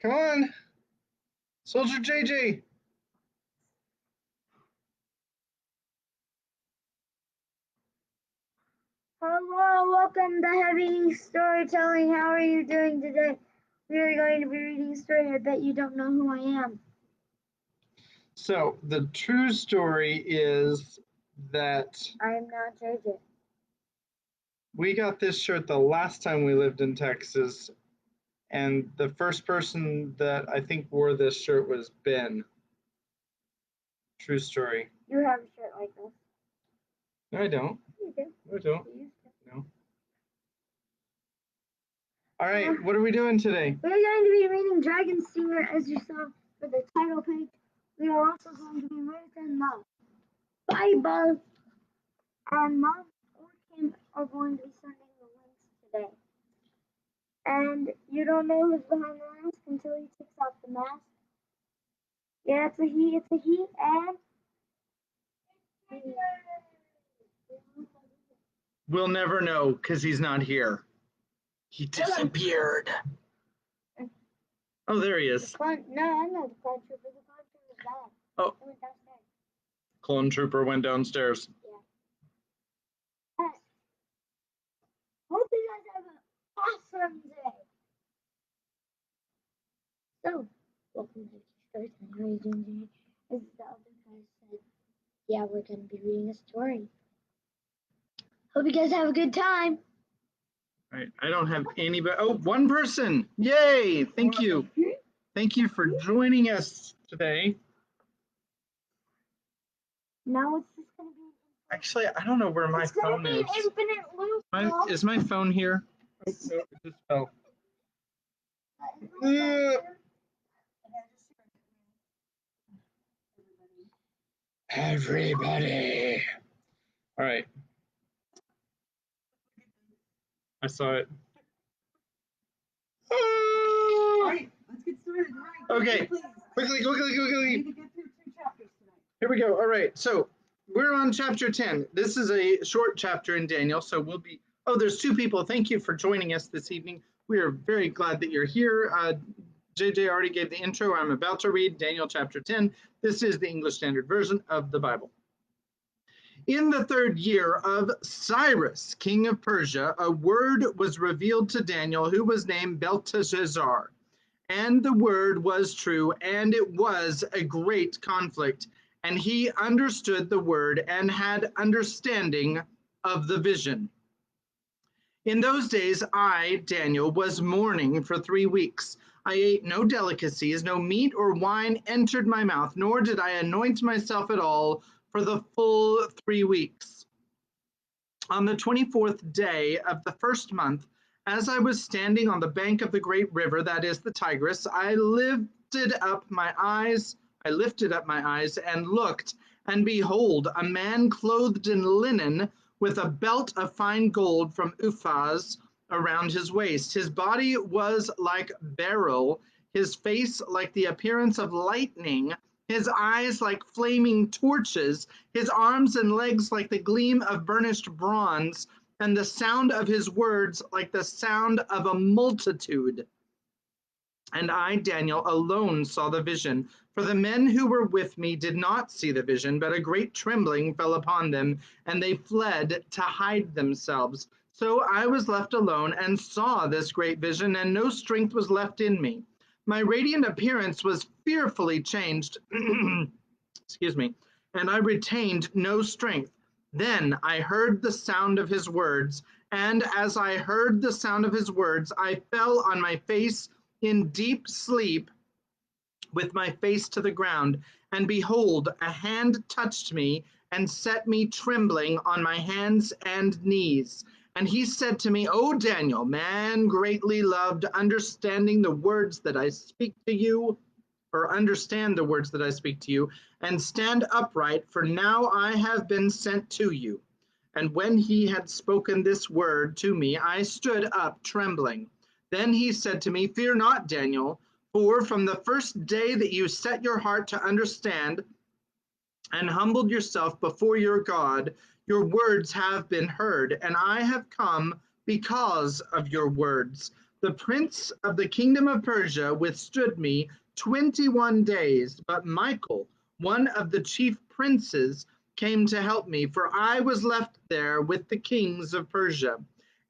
Come on. Soldier JJ. Hello, welcome to Heavy Storytelling. How are you doing today? We are going to be reading a story. I bet you don't know who I am. So, the true story is that I am not JJ. we got this shirt the last time we lived in Texas, and the first person that I think wore this shirt was Ben. True story. You have a shirt like this. No, I don't. You do. No, I don't. You used to. No. All right, what are we doing today? We are going to be reading Dragon Steamer, as you saw for the title page. We are also going to be reading the Bible, and Mom or Kim are going to be sending the links today. And you don't know who's behind the mask until he takes off the mask. Yeah, it's a he, and We'll never know because he's not here. He disappeared. Oh, there he is. No, I know the clone trooper. The clone trooper's gone. Oh. He went downstairs. Clone Trooper went downstairs. Yeah. Hope you guys have an awesome day. So, welcome to Storytime. How are you doing today? As the other guy said, yeah, we're going to be reading a story. Hope you guys have a good time. All right, I don't have anybody. Oh, one person. Yay! Thank you. Thank you for joining us today. Now it's just going to be... Actually, I don't know where my phone is. It's going to be an infinite loop. Is my phone here? Oh, no, it just fell. Everybody. All right. I saw it. All right, let's get started. All right, Okay, quickly. We need to get through 2 chapters tonight. Here we go. All right, so we're on chapter 10. This is a short chapter in Daniel, so we'll be... Oh, there's 2 people. Thank you for joining us this evening. We are very glad that you're here. JJ already gave the intro. I'm about to read Daniel chapter 10. This is the English Standard Version of the Bible. In the 3rd year of Cyrus, king of Persia, a word was revealed to Daniel, who was named Belteshazzar. And the word was true, and it was a great conflict. And he understood the word and had understanding of the vision. In those days, I, Daniel, was mourning for 3 weeks. I ate no delicacies, no meat or wine entered my mouth, nor did I anoint myself at all for the full 3 weeks. On the 24th day of the 1st month, as I was standing on the bank of the great river, that is the Tigris, I lifted up my eyes and looked, and behold, a man clothed in linen, with a belt of fine gold from Uphaz around his waist. His body was like beryl, his face like the appearance of lightning, his eyes like flaming torches, his arms and legs like the gleam of burnished bronze, and the sound of his words like the sound of a multitude. And I, Daniel, alone saw the vision, for the men who were with me did not see the vision, but a great trembling fell upon them, and they fled to hide themselves. So I was left alone and saw this great vision, and no strength was left in me. My radiant appearance was fearfully changed, excuse me, and I retained no strength. Then I heard the sound of his words, and as I heard the sound of his words, I fell on my face in deep sleep with my face to the ground, and behold, a hand touched me and set me trembling on my hands and knees. And he said to me, O Daniel, man greatly loved, understand the words that I speak to you, and stand upright, for now I have been sent to you. And when he had spoken this word to me, I stood up trembling. Then he said to me, Fear not, Daniel, for from the first day that you set your heart to understand and humbled yourself before your God, your words have been heard, and I have come because of your words. The prince of the kingdom of Persia withstood me 21 days, but Michael, one of the chief princes, came to help me, for I was left there with the kings of Persia,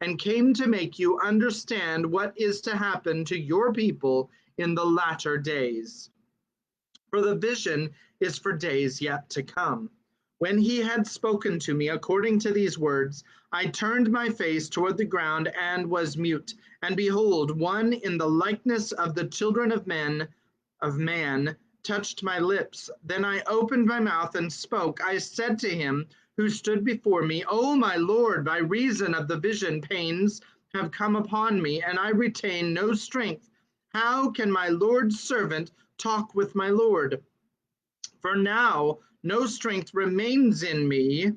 and came to make you understand what is to happen to your people in the latter days. For the vision is for days yet to come. When he had spoken to me according to these words, I turned my face toward the ground and was mute. And behold, one in the likeness of the children of man, touched my lips. Then I opened my mouth and spoke. I said to him who stood before me, O my Lord, by reason of the vision, pains have come upon me, and I retain no strength. How can my Lord's servant talk with my Lord? For now no strength remains in me,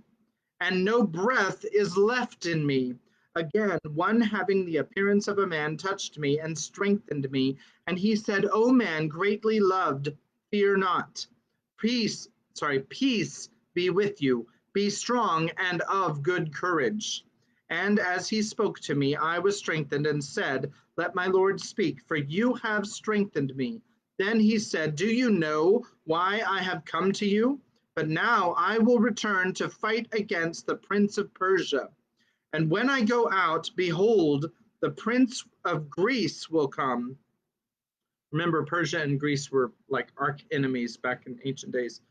and no breath is left in me. Again, one having the appearance of a man touched me and strengthened me, and he said, O man greatly loved, fear not. Peace be with you. Be strong and of good courage. And as he spoke to me, I was strengthened and said, Let my Lord speak, for you have strengthened me. Then he said, Do you know why I have come to you? But now I will return to fight against the prince of Persia. And when I go out, behold, the prince of Greece will come. Remember, Persia and Greece were like arch enemies back in ancient days.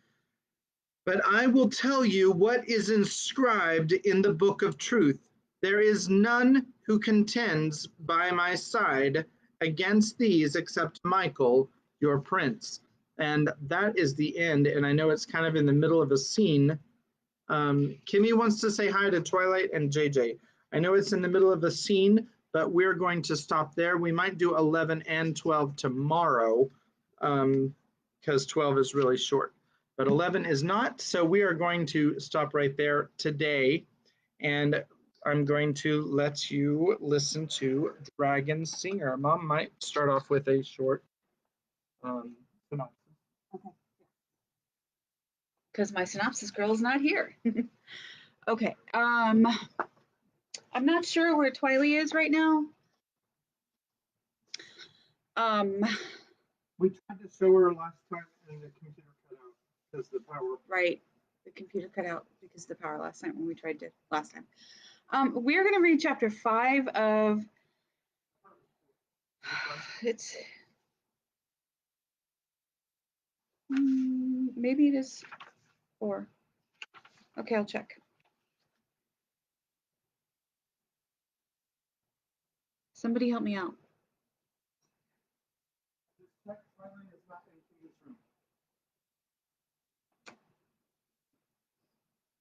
But I will tell you what is inscribed in the book of truth. There is none who contends by my side against these except Michael, your prince. And that is the end. And I know it's kind of in the middle of a scene. Kimmy wants to say hi to Twilight and JJ. I know it's in the middle of a scene, but we're going to stop there. We might do 11 and 12 tomorrow because 12 is really short. But 11 is not, so we are going to stop right there today. And I'm going to let you listen to Dragon Singer. Mom might start off with a short synopsis. Okay. Because my synopsis girl is not here. Okay. I'm not sure where Twiley is right now. We tried to show her last time and the computer cut out because the power. Right. The computer cut out because of the power last night when we tried to last time. We're going to read chapter 5 of it's maybe it is 4. Okay, I'll check. Somebody help me out.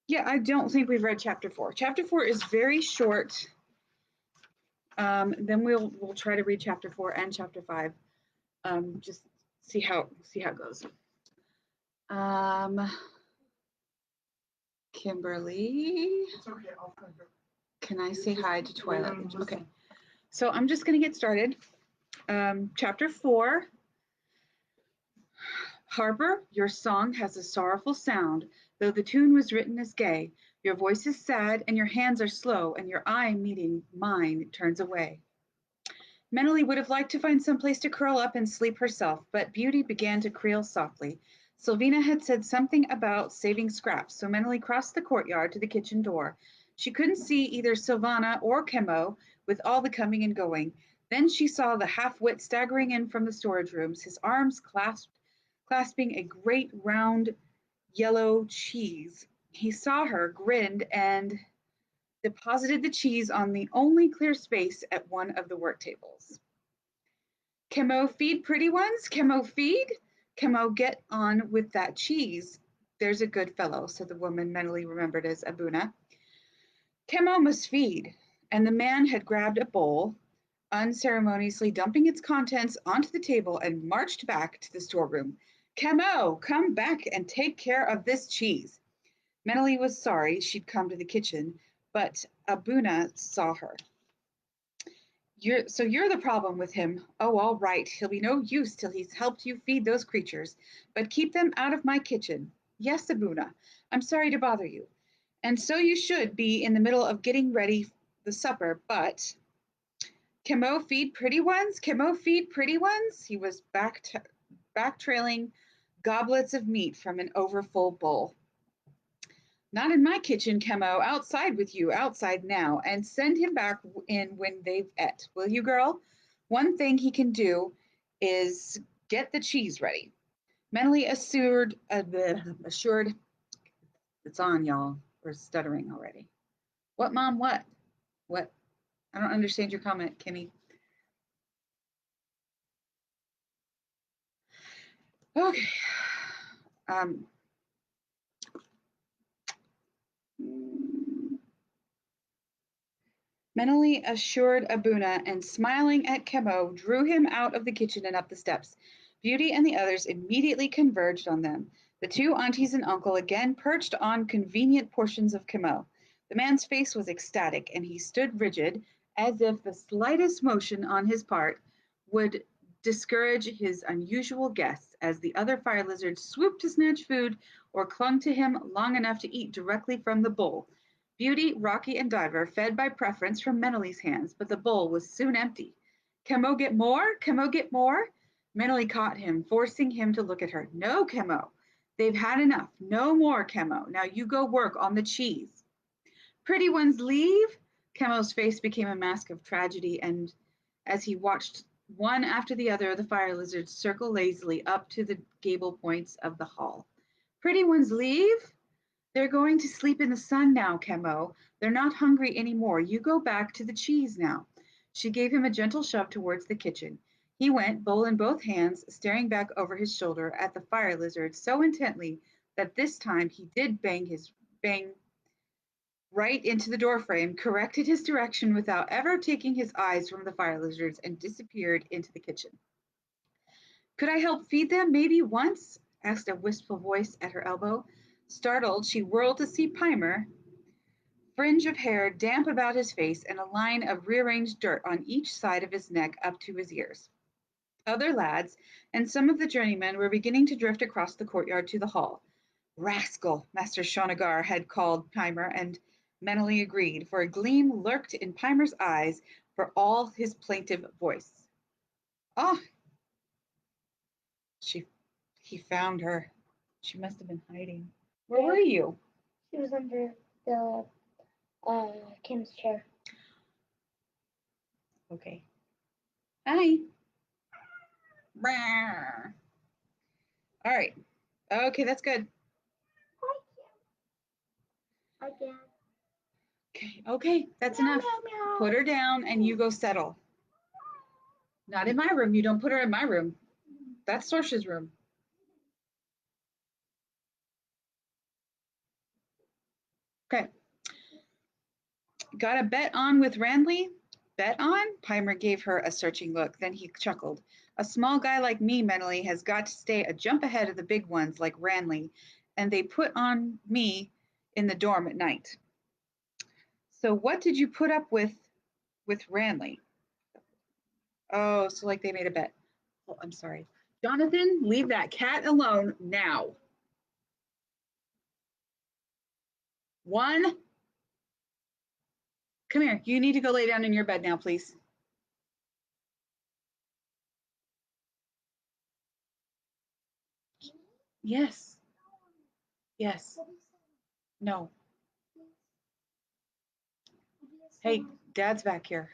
Yeah, I don't think we've read chapter 4. Chapter 4 is very short. Then we'll try to read chapter 4 and chapter 5. Just see how it goes. Kimberly, It's okay, I'll find her. can I say hi to Twilight? Okay, so I'm just going to get started. Chapter 4. Harper, your song has a sorrowful sound, though the tune was written as gay. Your voice is sad, and your hands are slow, and your eye meeting mine turns away. Mentally would have liked to find some place to curl up and sleep herself, but Beauty began to creel softly. Sylvina had said something about saving scraps, so Mentally crossed the courtyard to the kitchen door. She couldn't see either Sylvana or Chemo with all the coming and going. Then she saw the half-wit staggering in from the storage rooms, his arms clasping a great round yellow cheese. He saw her, grinned, and deposited the cheese on the only clear space at one of the work tables. Chemo, feed pretty ones? Chemo, feed? Chemo, get on with that cheese. There's a good fellow, said the woman mentally remembered as Abuna. Chemo must feed, and the man had grabbed a bowl, unceremoniously dumping its contents onto the table and marched back to the storeroom. Chemo, come back and take care of this cheese. Mentally was sorry she'd come to the kitchen, but Abuna saw her. You're the problem with him. Oh, all right. He'll be no use till he's helped you feed those creatures. But keep them out of my kitchen. Yes, Abuna. I'm sorry to bother you. And so you should be in the middle of getting ready the supper, but Chemo, feed pretty ones? Chemo, feed pretty ones? He was back-trailing goblets of meat from an overfull bowl. Not in my kitchen, Chemo. Outside with you, outside now, and send him back in when they've et. Will you, girl? One thing he can do is get the cheese ready. Mentally assured, it's on, y'all. We're stuttering already. What, Mom? What? What? I don't understand your comment, Kimmy. Okay. Mentally assured Abuna and smiling at Chemo drew him out of the kitchen and up the steps. Beauty and the others immediately converged on them. The two aunties and uncle again perched on convenient portions of Chemo. The man's face was ecstatic, and he stood rigid, as if the slightest motion on his part would discourage his unusual guests, as the other fire lizards swooped to snatch food or clung to him long enough to eat directly from the bowl. Beauty, Rocky, and Diver fed by preference from Menelly's hands, but the bowl was soon empty. Chemo get more? Chemo get more? Menelly caught him, forcing him to look at her. No, Chemo. They've had enough. No more, Chemo. Now you go work on the cheese. Pretty ones leave? Chemo's face became a mask of tragedy, and as he watched one after the other of the fire lizards circle lazily up to the gable points of the hall. Pretty ones leave? They're going to sleep in the sun now, Chemo. They're not hungry anymore. You go back to the cheese now. She gave him a gentle shove towards the kitchen. He went, bowl in both hands, staring back over his shoulder at the fire lizard so intently that this time he did bang right into the doorframe, corrected his direction without ever taking his eyes from the fire lizards, and disappeared into the kitchen. Could I help feed them, maybe once? Asked a wistful voice at her elbow. Startled, she whirled to see Pimer, fringe of hair damp about his face and a line of rearranged dirt on each side of his neck up to his ears. Other lads and some of the journeymen were beginning to drift across the courtyard to the hall. Rascal, Master Shonagar had called Pimer, and mentally agreed, for a gleam lurked in Pimer's eyes for all his plaintive voice. Oh, he found her. She must have been hiding. Where were you? She was under the Kim's chair. Okay. Hi. All right. Okay, that's good. Hi, Dad. Okay, that's enough. Meow. Put her down and you go settle. Not in my room. You don't put her in my room. That's Sorsha's room. Okay. Got a bet on with Randley? Bet on? Pimer gave her a searching look. Then he chuckled. A small guy like me mentally has got to stay a jump ahead of the big ones like Randley, and they put on me in the dorm at night. So what did you put up with Randley? Oh, so like they made a bet. Oh, I'm sorry. Jonathan, leave that cat alone now. One. Come here. You need to go lay down in your bed now, please. Yes. Yes. No. Hey, Dad's back here.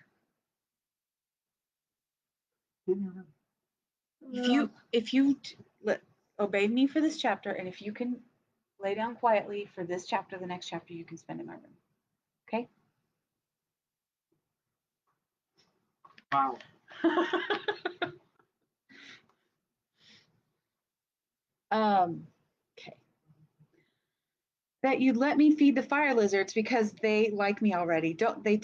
If you obey me for this chapter, and if you can lay down quietly for this chapter, the next chapter you can spend in my room. Okay? Wow. Okay. That you'd let me feed the fire lizards because they like me already. Don't they?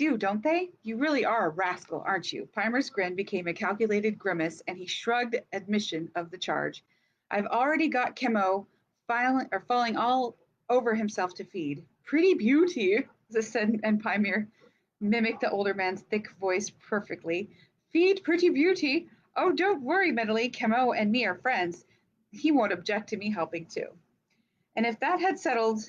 You really are a rascal, aren't you? Pimer's grin became a calculated grimace, and he shrugged admission of the charge. I've already got Chemo falling all over himself to feed. Pretty beauty, said, and Pimer mimicked the older man's thick voice perfectly. Feed pretty beauty? Oh, don't worry, Mentally. Chemo and me are friends. He won't object to me helping too. And as if that had settled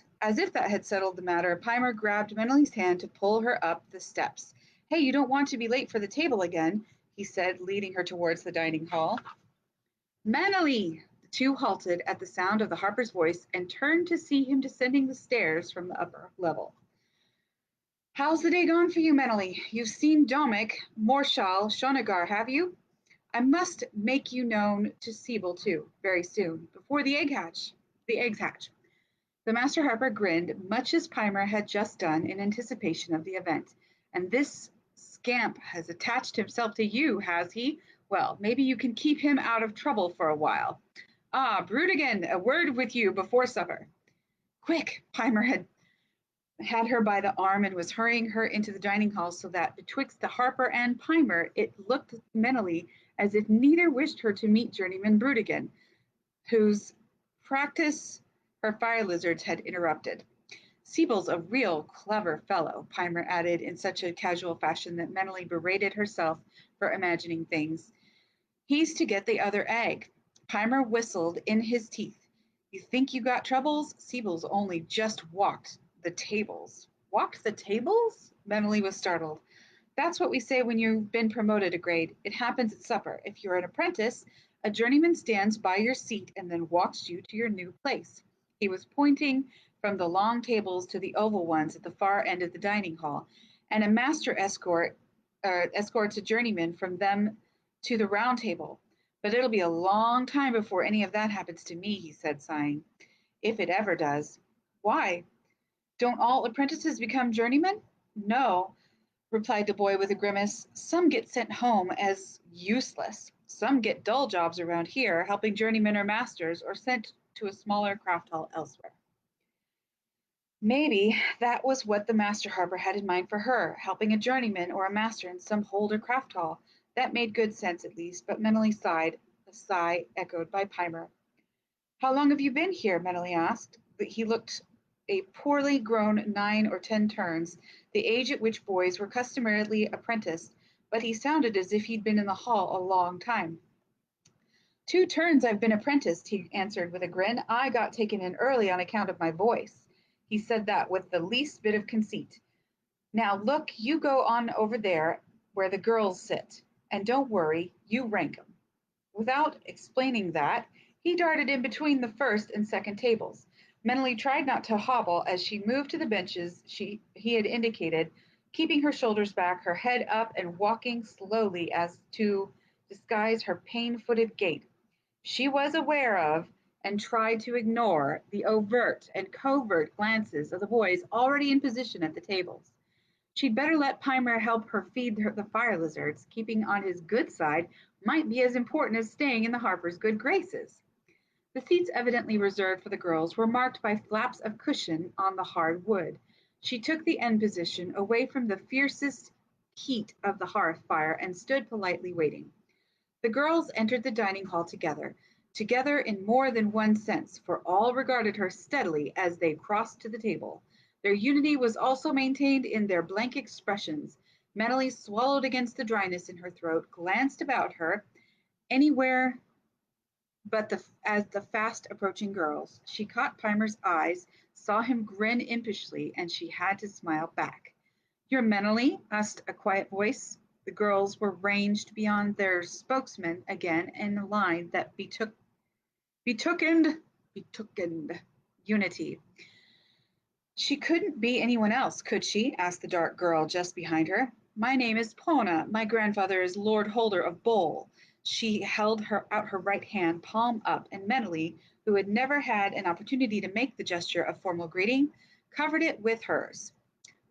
the matter, Pimer grabbed Menelly's hand to pull her up the steps. Hey, you don't want to be late for the table again, he said, leading her towards the dining hall. Manily! The two halted at the sound of the harper's voice and turned to see him descending the stairs from the upper level. How's the day gone for you, Manily? You've seen Domick, Morshal, Shonagar, have you? I must make you known to Siebel, too, very soon, before the eggs hatch. The Master Harper grinned, much as Pimer had just done in anticipation of the event. And this scamp has attached himself to you, has he? Well, maybe you can keep him out of trouble for a while. Ah, Brutigan, a word with you before supper. Quick! Pimer had her by the arm and was hurrying her into the dining hall so that betwixt the Harper and Pimer it looked mentally as if neither wished her to meet Journeyman Brutigan, whose practice her fire lizards had interrupted. Siebel's a real clever fellow, Pimer added in such a casual fashion that mentally berated herself for imagining things. He's to get the other egg. Pimer whistled in his teeth. You think you got troubles? Siebel's only just walked the tables. Walked the tables? Mentally was startled. That's what we say when you've been promoted a grade. It happens at supper. If you're an apprentice, a journeyman stands by your seat and then walks you to your new place. He was pointing from the long tables to the oval ones at the far end of the dining hall, and a master escorts a journeyman from them to the round table. But it'll be a long time before any of that happens to me, he said, sighing. If it ever does. Why? Don't all apprentices become journeymen? No, replied the boy with a grimace. Some get sent home as useless. Some get dull jobs around here, helping journeymen or masters, or sent to a smaller craft hall elsewhere. Maybe that was what the Master Harper had in mind for her, helping a journeyman or a master in some hold or craft hall. That made good sense, at least, but mentally sighed, a sigh echoed by Pimer. How long have you been here? Mentally asked. He looked a poorly grown 9 or 10 turns, the age at which boys were customarily apprenticed, but he sounded as if he'd been in the hall a long time. 2 turns I've been apprenticed, he answered with a grin. I got taken in early on account of my voice. He said that with the least bit of conceit. Now look, you go on over there where the girls sit, and don't worry, you rank 'em. Without explaining that, he darted in between the first and second tables. Mentally tried not to hobble as she moved to the benches he had indicated, keeping her shoulders back, her head up, and walking slowly as to disguise her pain-footed gait. She was aware of, and tried to ignore, the overt and covert glances of the boys already in position at the tables. She'd better let Pimer help her feed the fire lizards. Keeping on his good side might be as important as staying in the Harper's good graces. The seats evidently reserved for the girls were marked by flaps of cushion on the hard wood. She took the end position, away from the fiercest heat of the hearth fire, and stood politely waiting. The girls entered the dining hall together in more than one sense, for all regarded her steadily as they crossed to the table. Their unity was also maintained in their blank expressions. Mentally swallowed against the dryness in her throat, glanced about her, anywhere but as the fast approaching girls. She caught Pimer's eyes, saw him grin impishly, and she had to smile back. You're mentally? Asked a quiet voice. The girls were ranged beyond their spokesman again in a line that betookened unity. She couldn't be anyone else, could she? Asked the dark girl just behind her. My name is Pona. My grandfather is Lord Holder of Bowl. She held out her right hand, palm up, and mentally, who had never had an opportunity to make the gesture of formal greeting, covered it with hers.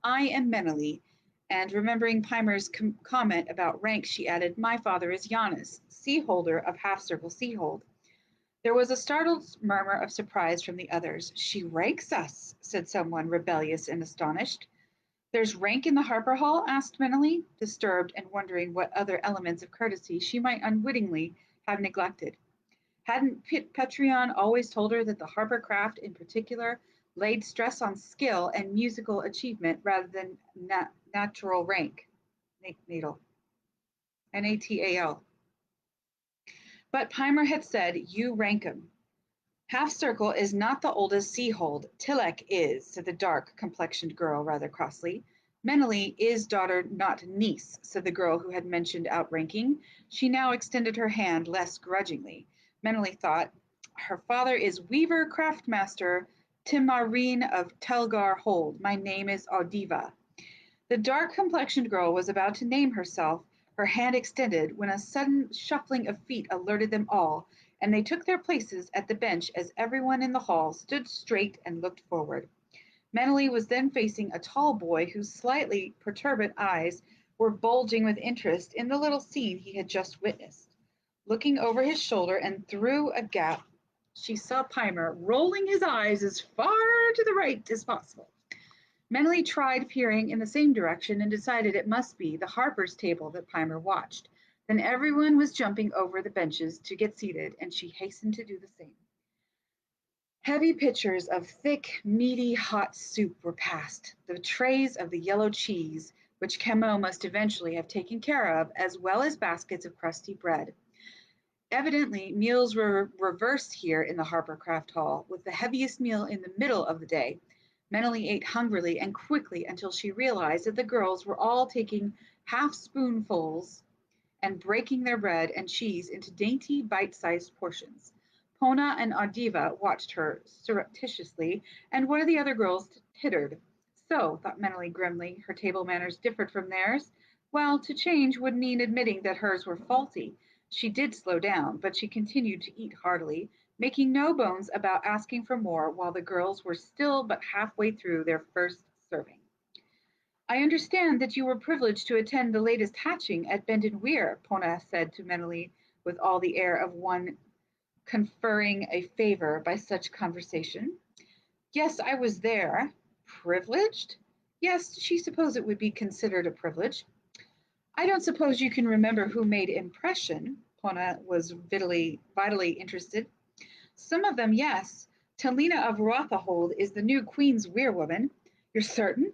I am mentally, and remembering Pimer's comment about rank, she added, my father is Giannis, sea holder of Half Circle Seahold. There was a startled murmur of surprise from the others. She ranks us, said someone, rebellious and astonished. There's rank in the Harper Hall? Asked Mentally, disturbed and wondering what other elements of courtesy she might unwittingly have neglected. Hadn't Petrion always told her that the Harper craft in particular laid stress on skill and musical achievement rather than natural rank? Natal. Natal. But Pimer had said, you rank 'em. Half Circle is not the oldest sea hold. Tilek is, said the dark complexioned girl rather crossly. Menely is daughter, not niece, said the girl who had mentioned outranking. She now extended her hand less grudgingly. Menely thought, her father is Weaver Craftmaster Timarine of Telgar Hold. My name is Audiva. The dark-complexioned girl was about to name herself, her hand extended, when a sudden shuffling of feet alerted them all, and they took their places at the bench as everyone in the hall stood straight and looked forward. Menely was then facing a tall boy whose slightly perturbed eyes were bulging with interest in the little scene he had just witnessed. Looking over his shoulder and through a gap, she saw Pimer rolling his eyes as far to the right as possible. Menely tried peering in the same direction and decided it must be the Harper's table that Pimer watched. Then everyone was jumping over the benches to get seated, and she hastened to do the same. Heavy pitchers of thick, meaty, hot soup were passed, the trays of the yellow cheese, which Camo must eventually have taken care of, as well as baskets of crusty bread. Evidently, meals were reversed here in the Harper-Craft Hall, with the heaviest meal in the middle of the day. Menely ate hungrily and quickly until she realized that the girls were all taking half-spoonfuls and breaking their bread and cheese into dainty, bite-sized portions. Pona and Audiva watched her surreptitiously, and one of the other girls tittered. So, thought Menely grimly, her table manners differed from theirs. Well, to change would mean admitting that hers were faulty. She did slow down, but she continued to eat heartily, making no bones about asking for more while the girls were still but halfway through their first serving. I understand that you were privileged to attend the latest hatching at Bendon Weir, Pona said to Menely with all the air of one conferring a favor by such conversation. Yes, I was there. Privileged? Yes, she supposed it would be considered a privilege. I don't suppose you can remember who made impression. Pona was vitally interested. Some of them, yes. Talina of Rothahold is the new Queen's Weirwoman. You're certain?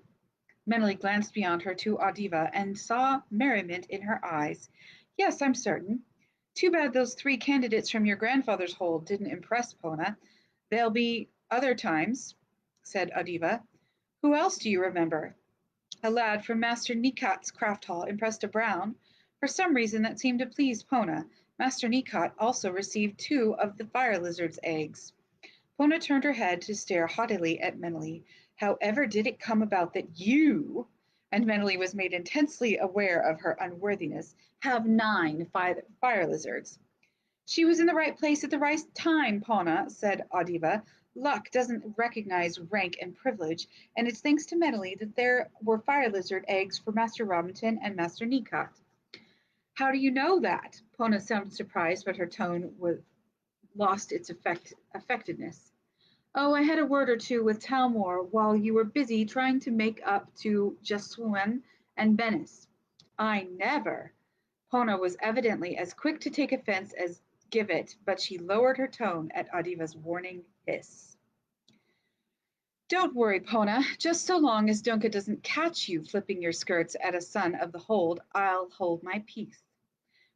Menely glanced beyond her to Audiva and saw merriment in her eyes. Yes, I'm certain. Too bad those 3 candidates from your grandfather's hold didn't impress Pona. There'll be other times, said Audiva. Who else do you remember? A lad from Master Nicot's craft hall impressed a Brown. For some reason that seemed to please Pona. Master Nicot also received 2 of the fire lizard's eggs. Pona turned her head to stare haughtily at Menely. However did it come about that you, and Menely was made intensely aware of her unworthiness, have 9 fire lizards? She was in the right place at the right time, Pona, said Audiva. Luck doesn't recognize rank and privilege, and it's thanks to Menely that there were fire lizard eggs for Master Robinson and Master Nicot. How do you know that? Pona sounded surprised, but her tone lost its effectiveness. Oh, I had a word or two with Talmor while you were busy trying to make up to Jessuan and Bennis. I never. Pona was evidently as quick to take offense as give it, but she lowered her tone at Audiva's warning hiss. Don't worry, Pona. Just so long as Dunca doesn't catch you flipping your skirts at a son of the hold, I'll hold my peace.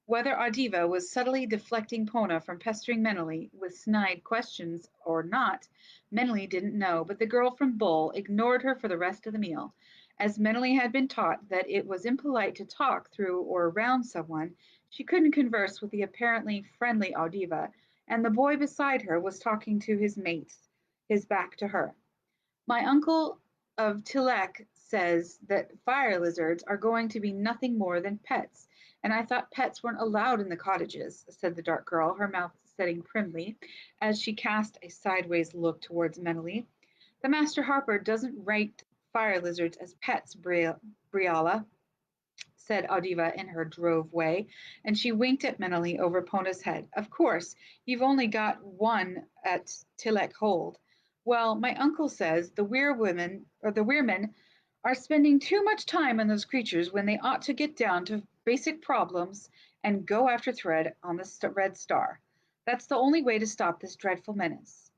Whether Audiva was subtly deflecting Pona from pestering Menely with snide questions or not, Menely didn't know, but the girl from Bull ignored her for the rest of the meal. As Menely had been taught that it was impolite to talk through or around someone, she couldn't converse with the apparently friendly Audiva, and the boy beside her was talking to his mates, his back to her. My uncle of Tilek says that fire lizards are going to be nothing more than pets, and I thought pets weren't allowed in the cottages, said the dark girl, her mouth setting primly, as she cast a sideways look towards Menely. The Master Harper doesn't rate fire lizards as pets, Briala, said Audiva in her drove way, and she winked at Menely over Pona's head. Of course, you've only got one at Tilek Hold. Well, my uncle says the Weirmen are spending too much time on those creatures when they ought to get down to basic problems and go after Thread on the Red Star. That's the only way to stop this dreadful menace.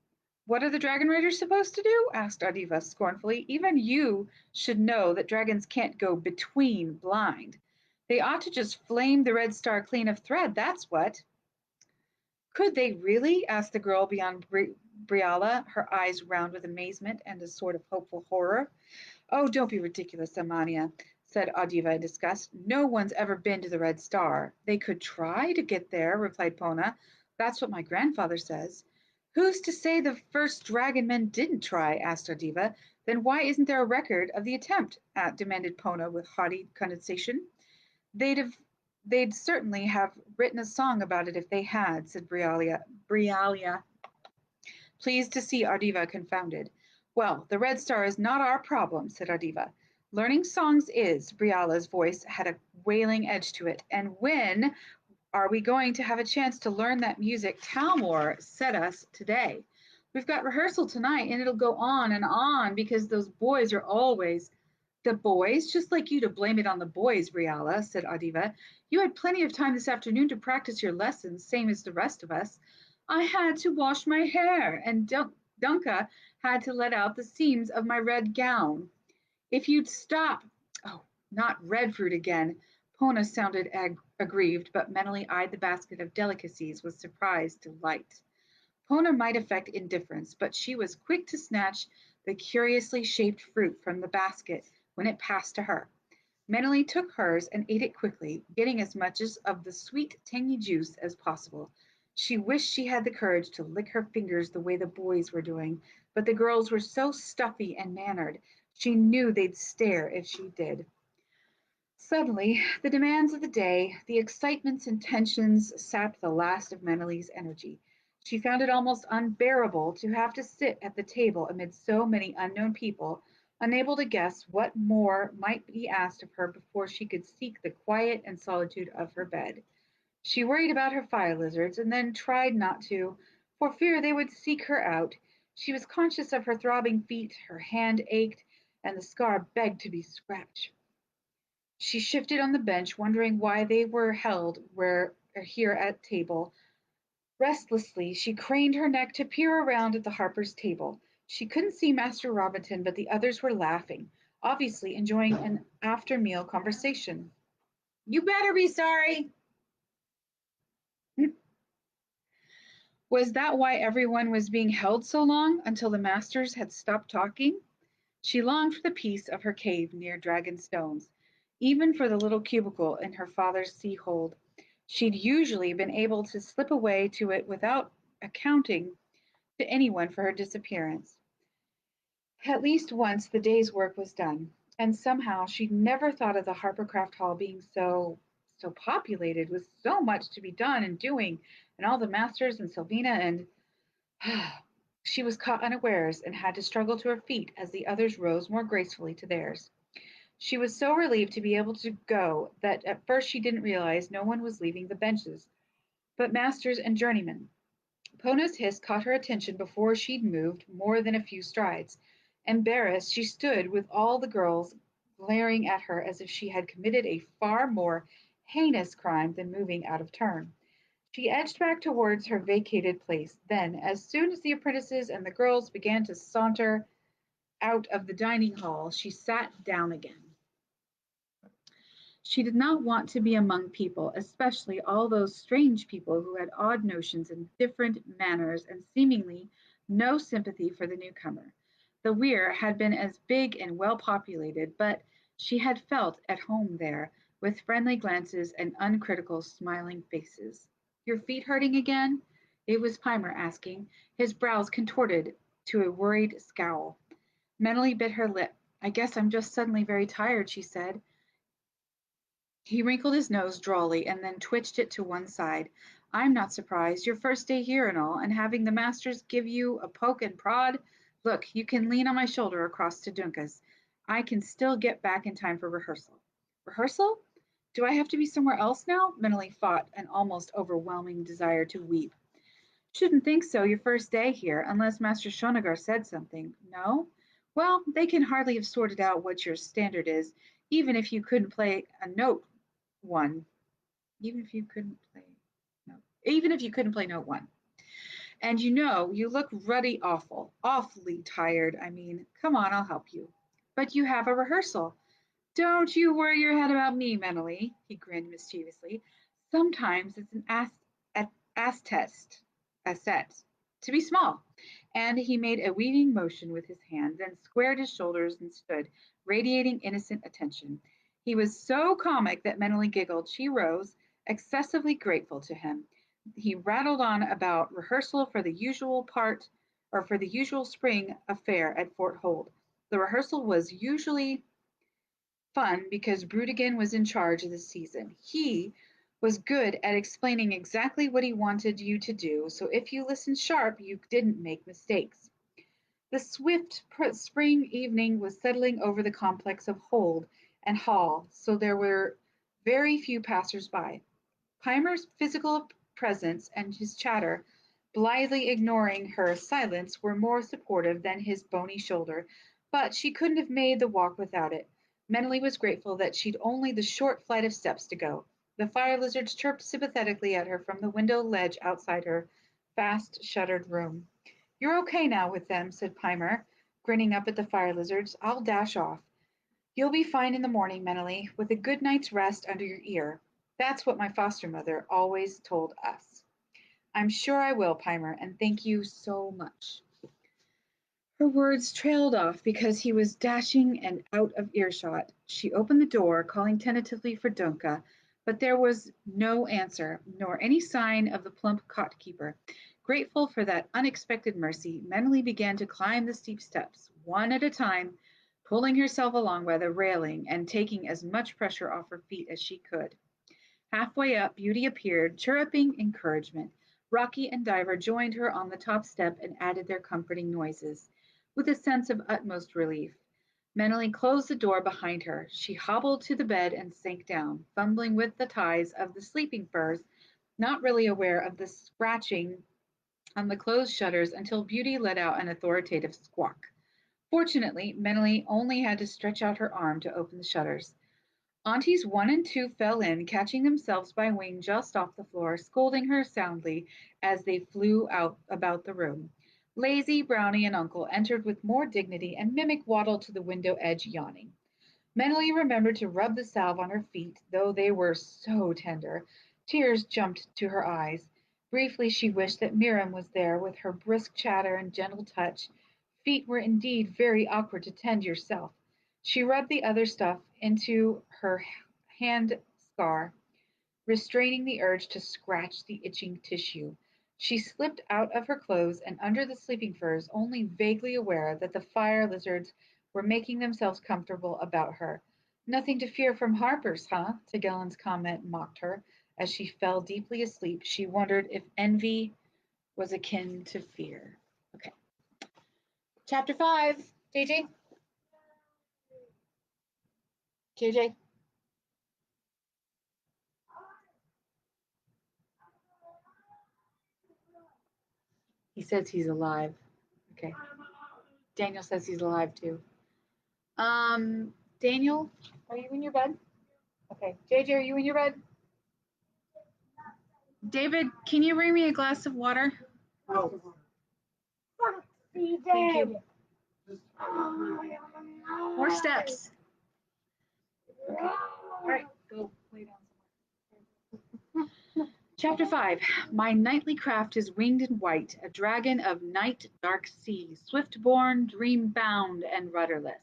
What are the Dragon Raiders supposed to do? Asked Audiva scornfully. Even you should know that dragons can't go between blind. They ought to just flame the Red Star clean of Thread, that's what. Could they really? Asked the girl beyond Briala, her eyes round with amazement and a sort of hopeful horror. Oh, don't be ridiculous, Amania, said Audiva in disgust. No one's ever been to the Red Star. They could try to get there, replied Pona. That's what my grandfather says. Who's to say the first dragon men didn't try? Asked Audiva. Then why isn't there a record of the attempt? Demanded Pona with haughty condescension. They'd have they'd certainly have written a song about it if they had, said Brialia, pleased to see Ardiva confounded. Well, the Red Star is not our problem, said Ardiva. Learning songs is, Briala's voice had a wailing edge to it. And when are we going to have a chance to learn that music Talmor set us today? We've got rehearsal tonight, and it'll go on because those boys are always the boys, just like you to blame it on the boys, Briala, said Adiva. You had plenty of time this afternoon to practice your lessons, same as the rest of us. I had to wash my hair, and Dunca had to let out the seams of my red gown. If you'd stop. Oh, not red fruit again. Pona sounded aggrieved, but mentally eyed the basket of delicacies with surprised delight. Pona might affect indifference, but she was quick to snatch the curiously shaped fruit from the basket when it passed to her. Mentally took hers and ate it quickly, getting as much of the sweet, tangy juice as possible. She wished she had the courage to lick her fingers the way the boys were doing, but the girls were so stuffy and mannered, she knew they'd stare if she did. Suddenly, the demands of the day, the excitements and tensions sapped the last of Menelie's energy. She found it almost unbearable to have to sit at the table amid so many unknown people, unable to guess what more might be asked of her before she could seek the quiet and solitude of her bed. She worried about her fire lizards and then tried not to, for fear they would seek her out. She was conscious of her throbbing feet, her hand ached, and the scar begged to be scratched. She shifted on the bench, wondering why they were held where here at table. Restlessly, she craned her neck to peer around at the Harpers' table. She couldn't see Master Robinson, but the others were laughing, obviously enjoying an after-meal conversation. You better be sorry. Was that why everyone was being held so long, until the masters had stopped talking? She longed for the peace of her cave near Dragonstones, even for the little cubicle in her father's sea hold. She'd usually been able to slip away to it without accounting to anyone for her disappearance. At least once the day's work was done, and somehow she'd never thought of the Harpercraft Hall being so populated with so much to be done and doing, and all the masters and Sylvina and she was caught unawares and had to struggle to her feet as the others rose more gracefully to theirs. She was so relieved to be able to go that at first she didn't realize no one was leaving the benches but masters and journeymen. Pona's hiss caught her attention before she'd moved more than a few strides. Embarrassed, she stood with all the girls glaring at her as if she had committed a far more heinous crime than moving out of turn. She edged back towards her vacated place. Then, as soon as the apprentices and the girls began to saunter out of the dining hall, she sat down again. She did not want to be among people, especially all those strange people who had odd notions and different manners and seemingly no sympathy for the newcomer. The Weir had been as big and well populated, but she had felt at home there, with friendly glances and uncritical, smiling faces. Your feet hurting again? It was Pimer asking, his brows contorted to a worried scowl. Mentally bit her lip. I guess I'm just suddenly very tired, she said. He wrinkled his nose drolly and then twitched it to one side. I'm not surprised. Your first day here and all, and having the masters give you a poke and prod. Look, you can lean on my shoulder across to Dunca's. I can still get back in time for rehearsal. Rehearsal? Do I have to be somewhere else now? Mentally fought an almost overwhelming desire to weep. Shouldn't think so, your first day here, unless Master Shonagar said something. No? Well, they can hardly have sorted out what your standard is, even if you couldn't play a note one. Even if you couldn't play note. Even if you couldn't play note one. And you look ruddy awfully tired. I mean, come on, I'll help you. But you have a rehearsal. Don't you worry your head about me, mentally, he grinned mischievously. Sometimes it's an asset to be small. And he made a weaving motion with his hand, then squared his shoulders and stood, radiating innocent attention. He was so comic that Mentally giggled. She rose, excessively grateful to him. He rattled on about rehearsal for the usual spring affair at Fort Hold. The rehearsal was usually fun because Brudigan was in charge of the season. He was good at explaining exactly what he wanted you to do, so if you listened sharp, you didn't make mistakes. The swift spring evening was settling over the complex of Hold and Hall, so there were very few passers-by. Pimer's physical presence and his chatter, blithely ignoring her silence, were more supportive than his bony shoulder, but she couldn't have made the walk without it. Mentally was grateful that she'd only the short flight of steps to go. The fire lizards chirped sympathetically at her from the window ledge outside her fast-shuttered room. "You're okay now with them," said Pimer, grinning up at the fire lizards. "I'll dash off. You'll be fine in the morning, Mentally, with a good night's rest under your ear. That's what my foster mother always told us." "I'm sure I will, Pimer, and thank you so much." Her words trailed off because he was dashing and out of earshot. She opened the door, calling tentatively for Dunca, but there was no answer, nor any sign of the plump cot-keeper. Grateful for that unexpected mercy, Mentally began to climb the steep steps, one at a time, pulling herself along by the railing and taking as much pressure off her feet as she could. Halfway up, Beauty appeared, chirruping encouragement. Rocky and Diver joined her on the top step and added their comforting noises. With a sense of utmost relief, Mentally closed the door behind her. She hobbled to the bed and sank down, fumbling with the ties of the sleeping furs, not really aware of the scratching on the closed shutters until Beauty let out an authoritative squawk. Fortunately, Mentally only had to stretch out her arm to open the shutters. Aunties 1 and 2 fell in, catching themselves by wing just off the floor, scolding her soundly as they flew out about the room. Lazy, Brownie, and Uncle entered with more dignity, and Mimic waddled to the window edge, yawning. Mentally remembered to rub the salve on her feet, though they were so tender. Tears jumped to her eyes. Briefly she wished that Miriam was there with her brisk chatter and gentle touch. Feet were indeed very awkward to tend yourself. She rubbed the other stuff into her hand scar, restraining the urge to scratch the itching tissue. She slipped out of her clothes and under the sleeping furs, only vaguely aware that the fire lizards were making themselves comfortable about her. "Nothing to fear from Harper's, huh?" Tigellin's comment mocked her. As she fell deeply asleep, she wondered if envy was akin to fear. Okay. Chapter 5. JJ? JJ? He says he's alive. Okay. Daniel says he's alive too. Daniel, are you in your bed? Okay. JJ, are you in your bed? David, can you bring me a glass of water? Fuck, he Thank did. you. More steps. Okay. All right, go lay down somewhere. Chapter 5. My knightly craft is winged in white, a dragon of night dark sea, swift-born, dream-bound, and rudderless.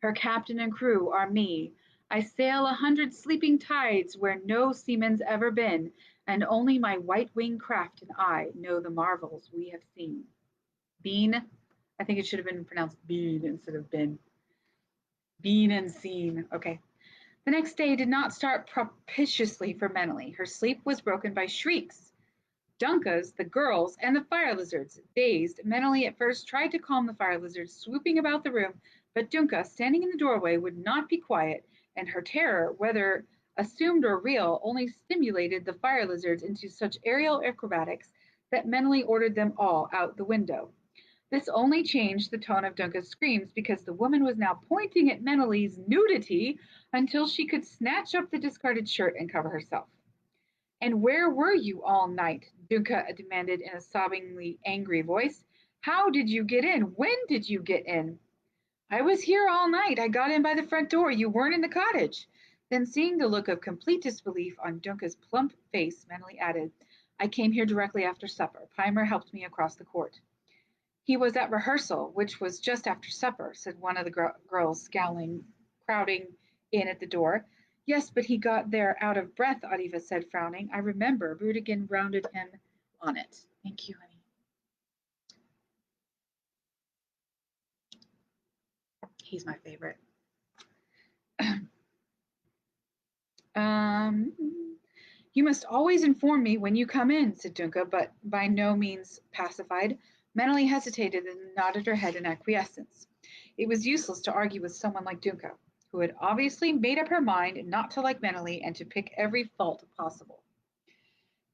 Her captain and crew are me. I sail 100 sleeping tides where no seaman's ever been, and only my white-winged craft and I know the marvels we have seen. Bean. I think it should have been pronounced bean instead of bin. Bean and seen. Okay. The next day did not start propitiously for Mentally. Her sleep was broken by shrieks. Dunca's, the girls, and the fire lizards. Dazed, Mentally at first tried to calm the fire lizards swooping about the room, but Dunca, standing in the doorway, would not be quiet, and her terror, whether assumed or real, only stimulated the fire lizards into such aerial acrobatics that Mentally ordered them all out the window. This only changed the tone of Dunca's screams because the woman was now pointing at Menelly's nudity until she could snatch up the discarded shirt and cover herself. "And where were you all night?" Dunca demanded in a sobbingly angry voice. "How did you get in? When did you get in?" "I was here all night. I got in by the front door. You weren't in the cottage." Then, seeing the look of complete disbelief on Dunca's plump face, Mentally added, "I came here directly after supper. Pimer helped me across the court." "He was at rehearsal, which was just after supper," said one of the girls, scowling crowding in at the door. Yes, but he got there out of breath, Adiva said, frowning. I remember. Rudigan rounded him on it. Thank you, honey. He's my favorite. um, you must always inform me when you come in, said Dunka, but by no means pacified. Menelly hesitated and nodded her head in acquiescence. It was useless to argue with someone like Dunka, who had obviously made up her mind not to like Menelly and to pick every fault possible.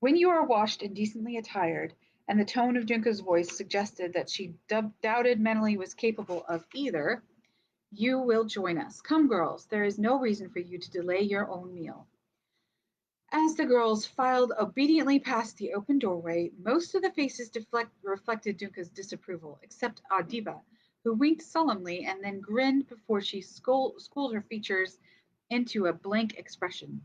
When you are washed and decently attired, and the tone of Dunka's voice suggested that she doubted Menelly was capable of either, you will join us. Come, girls, there is no reason for you to delay your own meal. As the girls filed obediently past the open doorway, most of the faces reflected Dunka's disapproval, except Adiba, who winked solemnly and then grinned before she schooled her features into a blank expression.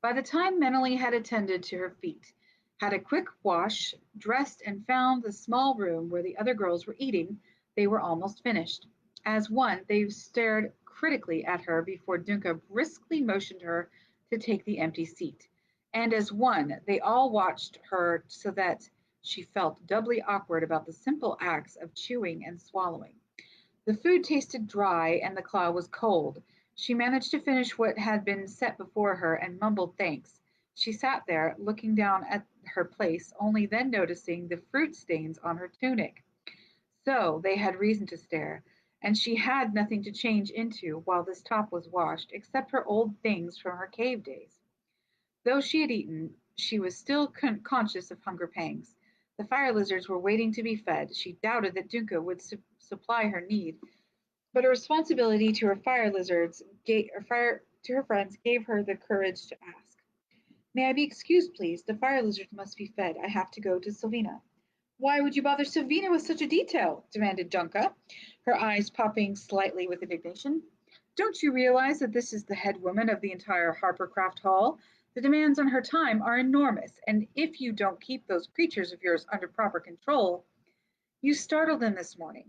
By the time Menelly had attended to her feet, had a quick wash, dressed, and found the small room where the other girls were eating, they were almost finished. As one, they stared critically at her before Dunka briskly motioned her to take the empty seat. And as one, they all watched her so that she felt doubly awkward about the simple acts of chewing and swallowing. The food tasted dry and the claw was cold. She managed to finish what had been set before her and mumbled thanks. She sat there, looking down at her place, only then noticing the fruit stains on her tunic. So they had reason to stare, and she had nothing to change into while this top was washed, except her old things from her cave days. Though she had eaten, she was still conscious of hunger pangs. The fire lizards were waiting to be fed. She doubted that Dunka would supply her need, but her responsibility to her to her friends gave her the courage to ask. May I be excused, please? The fire lizards must be fed. I have to go to Sylvina. Why would you bother Sylvina with such a detail? Demanded Dunka, her eyes popping slightly with indignation. Don't you realize that this is the head woman of the entire Harpercraft Hall? The demands on her time are enormous, and if you don't keep those creatures of yours under proper control, you startled them this morning.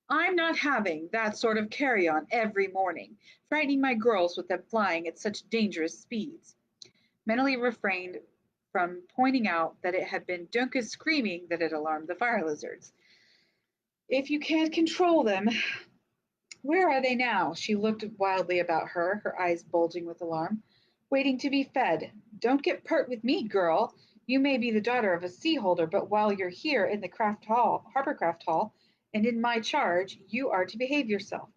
I'm not having that sort of carry-on every morning, frightening my girls with them flying at such dangerous speeds. Mentally refrained from pointing out that it had been Dunca's screaming that had alarmed the fire lizards. If you can't control them, where are they now? She looked wildly about her, her eyes bulging with alarm. Waiting to be fed. Don't get pert with me, girl. You may be the daughter of a sea holder, but while you're here in the Harpercraft Hall, and in my charge, you are to behave yourself.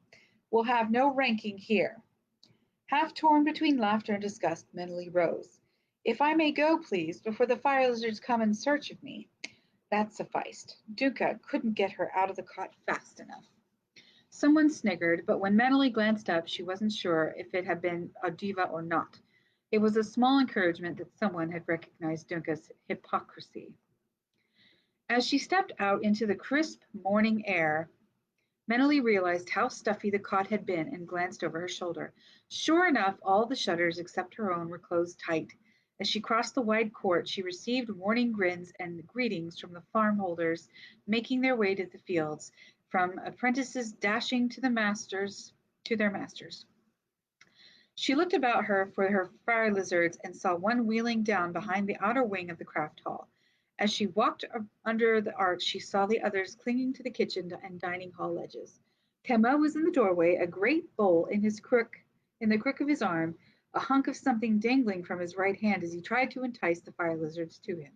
We'll have no ranking here. Half torn between laughter and disgust, Menelly rose. If I may go, please, before the fire lizards come in search of me. That sufficed. Dunka couldn't get her out of the cot fast enough. Someone sniggered, but when Menelly glanced up, she wasn't sure if it had been Adiva or not. It was a small encouragement that someone had recognized Dunka's hypocrisy. As she stepped out into the crisp morning air, Menelly realized how stuffy the cot had been and glanced over her shoulder. Sure enough, all the shutters except her own were closed tight. As she crossed the wide court, she received warning grins and greetings from the farm holders making their way to the fields, from apprentices dashing to their masters. She looked about her for her fire lizards and saw one wheeling down behind the outer wing of the craft hall. As she walked under the arch, she saw the others clinging to the kitchen and dining hall ledges. Kema was in the doorway, a great bowl in the crook of his arm, a hunk of something dangling from his right hand as he tried to entice the fire lizards to him.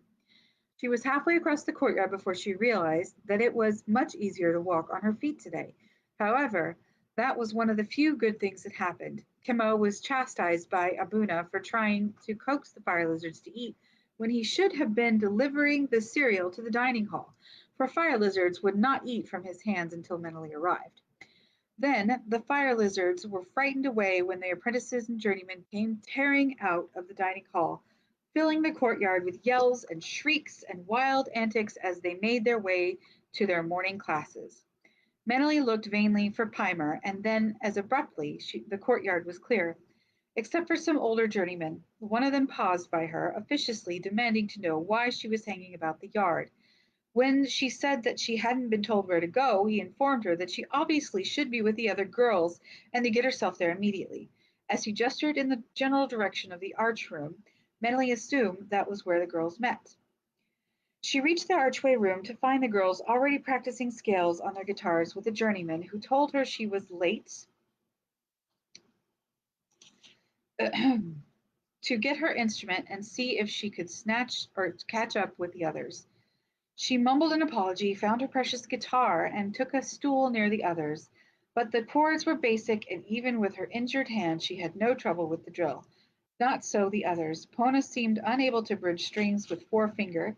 She was halfway across the courtyard before she realized that it was much easier to walk on her feet today. However, that was one of the few good things that happened. Kemo was chastised by Abuna for trying to coax the fire lizards to eat when he should have been delivering the cereal to the dining hall, for fire lizards would not eat from his hands until Menelly arrived. Then the fire lizards were frightened away when the apprentices and journeymen came tearing out of the dining hall, filling the courtyard with yells and shrieks and wild antics as they made their way to their morning classes. Menelly looked vainly for Pimer, and then, as abruptly, the courtyard was clear, except for some older journeymen. One of them paused by her, officiously demanding to know why she was hanging about the yard. When she said that she hadn't been told where to go, he informed her that she obviously should be with the other girls and to get herself there immediately. As he gestured in the general direction of the arch room, mentally assumed that was where the girls met. She reached the archway room to find the girls already practicing scales on their guitars with a journeyman who told her she was late to get her instrument and see if she could snatch or catch up with the others. She mumbled an apology, found her precious guitar, and took a stool near the others. But the chords were basic, and even with her injured hand, she had no trouble with the drill. Not so the others. Pona seemed unable to bridge strings with forefinger.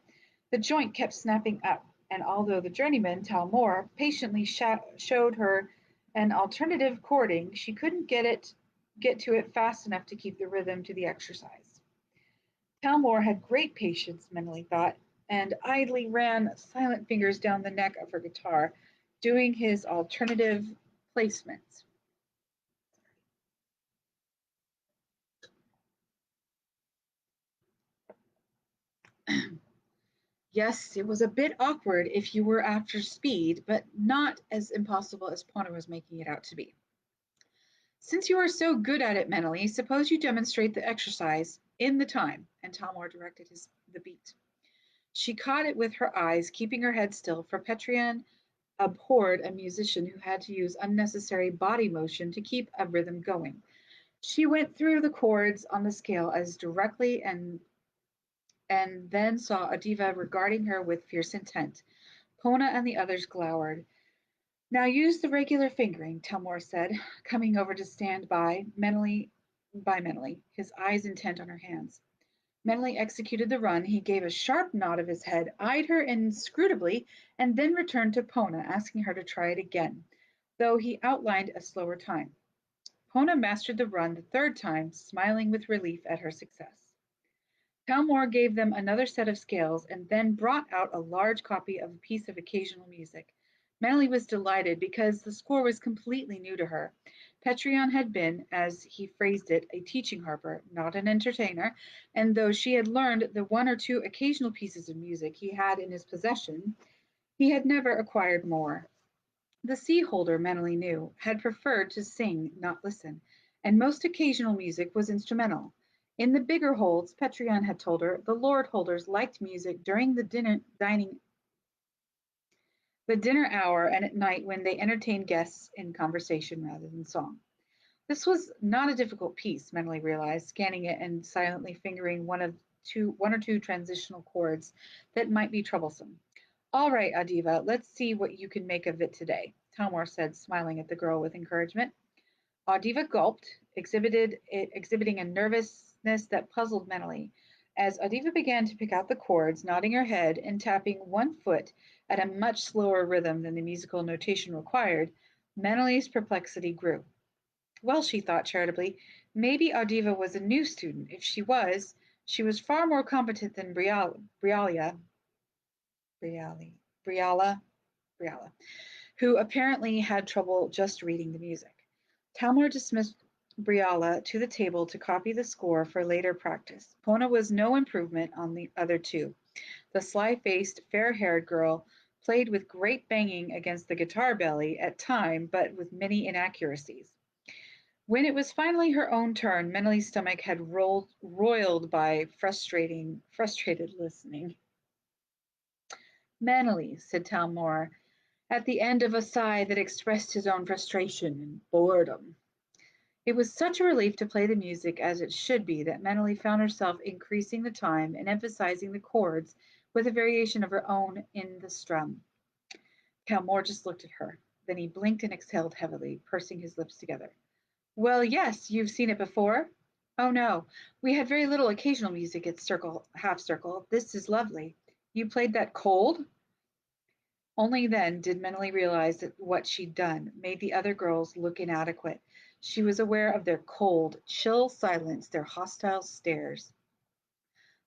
The joint kept snapping up, and although the journeyman, Talmor, patiently showed her an alternative chording, she couldn't get to it fast enough to keep the rhythm to the exercise. Talmor had great patience, mentally thought, and idly ran silent fingers down the neck of her guitar, doing his alternative placements. Yes, it was a bit awkward if you were after speed, but not as impossible as Pona was making it out to be. Since you are so good at it mentally, suppose you demonstrate the exercise in the time, and Talmor directed the beat. She caught it with her eyes, keeping her head still, for Petrion abhorred a musician who had to use unnecessary body motion to keep a rhythm going. She went through the chords on the scale as directly and then saw Adiva regarding her with fierce intent. Pona and the others glowered. Now use the regular fingering, Telmore said, coming over to stand mentally, his eyes intent on her hands. Mentally executed the run, he gave a sharp nod of his head, eyed her inscrutably, and then returned to Pona, asking her to try it again, though he outlined a slower time. Pona mastered the run the third time, smiling with relief at her success. Talmor gave them another set of scales and then brought out a large copy of a piece of occasional music. Manly was delighted because the score was completely new to her. Petrion had been, as he phrased it, a teaching harper, not an entertainer, and though she had learned the one or two occasional pieces of music he had in his possession, he had never acquired more. The sea holder, Manly knew, had preferred to sing, not listen, and most occasional music was instrumental. In the bigger holds, Petrion had told her, the lord holders liked music during the dinner hour and at night when they entertained guests in conversation rather than song. This was not a difficult piece, Manly realized, scanning it and silently fingering one or two transitional chords that might be troublesome. All right, Adiva, let's see what you can make of it today, Talmor said, smiling at the girl with encouragement. Adiva gulped, exhibiting a nervousness that puzzled mentally. As Adiva began to pick out the chords, nodding her head and tapping one foot at a much slower rhythm than the musical notation required, Manali's perplexity grew. Well, she thought charitably, maybe Adiva was a new student. If she was far more competent than Briali, Briala, Briala, who apparently had trouble just reading the music. Talmor dismissed Briala to the table to copy the score for later practice. Pona was no improvement on the other two. The sly-faced, fair-haired girl played with great banging against the guitar belly at time, but with many inaccuracies. When it was finally her own turn, Menelly's stomach had roiled by frustrated listening. Manly, said Talmor, at the end of a sigh that expressed his own frustration and boredom. It was such a relief to play the music as it should be that Manly found herself increasing the time and emphasizing the chords with a variation of her own in the strum. Talmor just looked at her. Then he blinked and exhaled heavily, pursing his lips together. Well, yes, you've seen it before. Oh no, we had very little occasional music at half circle. This is lovely. You played that cold? Only then did Mentally realize that what she'd done made the other girls look inadequate. She was aware of their cold, chill silence, their hostile stares.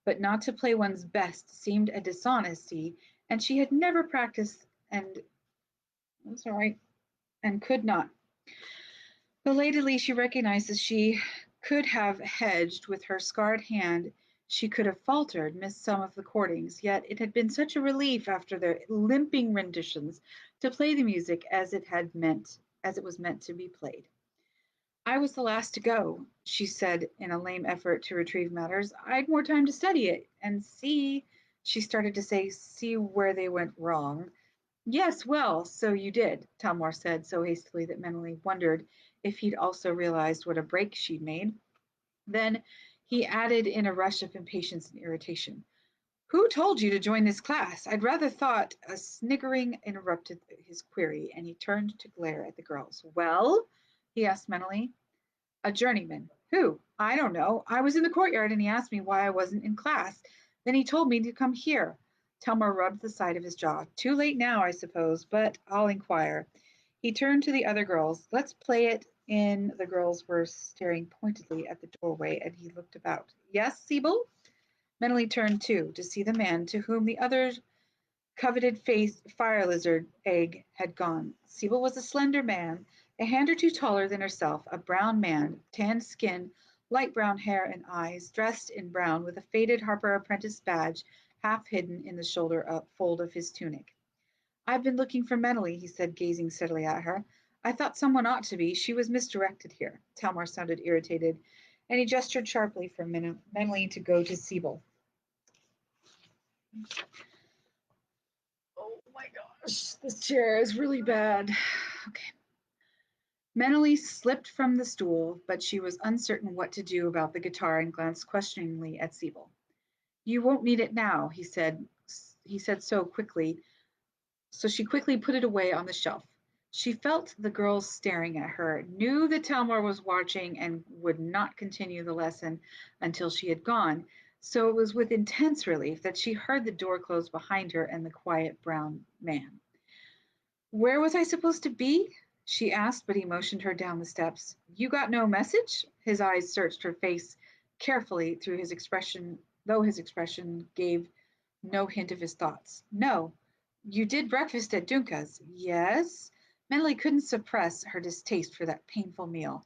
But not to play one's best seemed a dishonesty, and she had never practiced and I'm sorry, and could not. Belatedly, she recognized that she could have hedged with her scarred hand She could have faltered, missed some of the chordings, yet it had been such a relief after their limping renditions to play the music as it was meant to be played. I was the last to go, she said in a lame effort to retrieve matters. I'd more time to study it and see, she started to say, see where they went wrong. Yes, well, so you did, Talmor said so hastily that Meneley wondered if he'd also realized what a break she'd made. Then he added in a rush of impatience and irritation, who told you to join this class? I'd rather thought a sniggering interrupted his query, and he turned to glare at the girls. Well, he asked mentally. A journeyman. Who? I don't know. I was in the courtyard and he asked me why I wasn't in class. Then he told me to come here. Telmar rubbed the side of his jaw. Too late now, I suppose, but I'll inquire. He turned to the other girls. Let's play it in. The girls were staring pointedly at the doorway and he looked about. Yes, Siebel? Mentally turned too to see the man to whom the other coveted face fire lizard egg had gone. Siebel was a slender man, a hand or two taller than herself, a brown man, tanned skin, light brown hair and eyes, dressed in brown with a faded Harper Apprentice badge half hidden in the shoulder fold of his tunic. I've been looking for Meneley, he said, gazing steadily at her. I thought someone ought to be. She was misdirected here. Talmor sounded irritated, and he gestured sharply for Meneley to go to Siebel. Oh my gosh, this chair is really bad. Okay. Meneley slipped from the stool, but she was uncertain what to do about the guitar and glanced questioningly at Siebel. You won't need it now, he said. He said so quickly, so she quickly put it away on the shelf. She felt the girls staring at her, knew that Talmor was watching and would not continue the lesson until she had gone, so it was with intense relief that she heard the door close behind her and the quiet brown man. Where was I supposed to be? She asked, but he motioned her down the steps. You got no message? His eyes searched her face carefully through his expression, though his expression gave no hint of his thoughts. No. You did breakfast at Dunka's. Yes. Meneley couldn't suppress her distaste for that painful meal.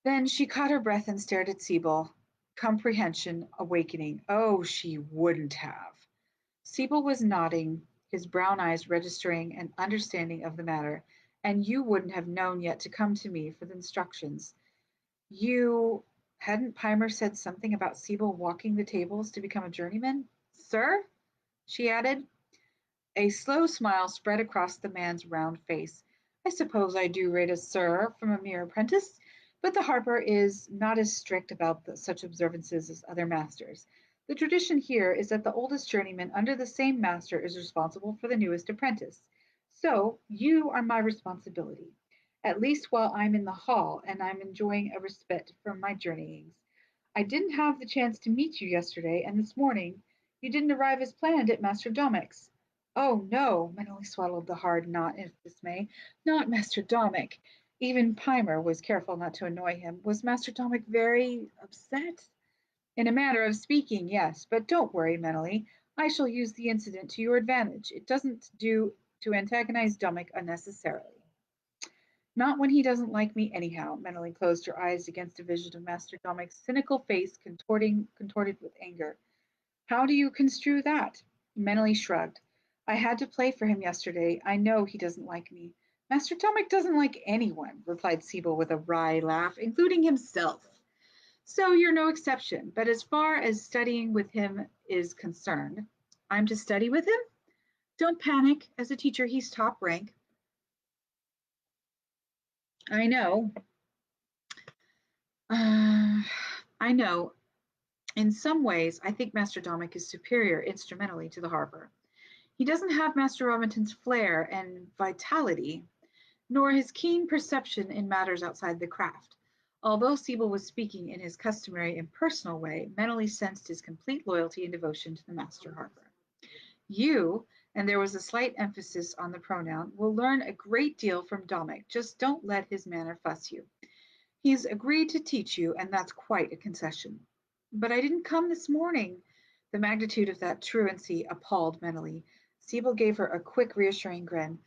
Then she caught her breath and stared at Siebel, comprehension awakening. Oh, she wouldn't have. Siebel was nodding, his brown eyes registering an understanding of the matter. And you wouldn't have known yet to come to me for the instructions. You hadn't Pimer said something about Siebel walking the tables to become a journeyman? Sir? She added. A slow smile spread across the man's round face. I suppose I do rate a sir from a mere apprentice, but the Harper is not as strict about such observances as other masters. The tradition here is that the oldest journeyman under the same master is responsible for the newest apprentice. So you are my responsibility, at least while I'm in the hall and I'm enjoying a respite from my journeyings. I didn't have the chance to meet you yesterday, and this morning you didn't arrive as planned at Master Domek's. Oh no, Meneley swallowed the hard knot in dismay. Not Master Domek. Even Pimer was careful not to annoy him. Was Master Domek very upset? In a manner of speaking, yes, but don't worry, Meneley. I shall use the incident to your advantage. It doesn't do to antagonize Domek unnecessarily. Not when he doesn't like me anyhow. Meneley closed her eyes against a vision of Master Domek's cynical face contorted with anger. How do you construe that? Meneley shrugged. I had to play for him yesterday. I know he doesn't like me. Master Tomek doesn't like anyone, replied Siebel with a wry laugh, including himself. So you're no exception. But as far as studying with him is concerned, I'm to study with him? Don't panic. As a teacher, he's top rank. I know. I know. In some ways, I think Master Domek is superior instrumentally to the Harper. He doesn't have Master Robinton's flair and vitality, nor his keen perception in matters outside the craft. Although Siebel was speaking in his customary impersonal way, Meneley sensed his complete loyalty and devotion to the Master Harper. You, and there was a slight emphasis on the pronoun, will learn a great deal from Domek. Just don't let his manner fuss you. He's agreed to teach you, and that's quite a concession. But I didn't come this morning. The magnitude of that truancy appalled Meneley. Siebel gave her a quick, reassuring grin.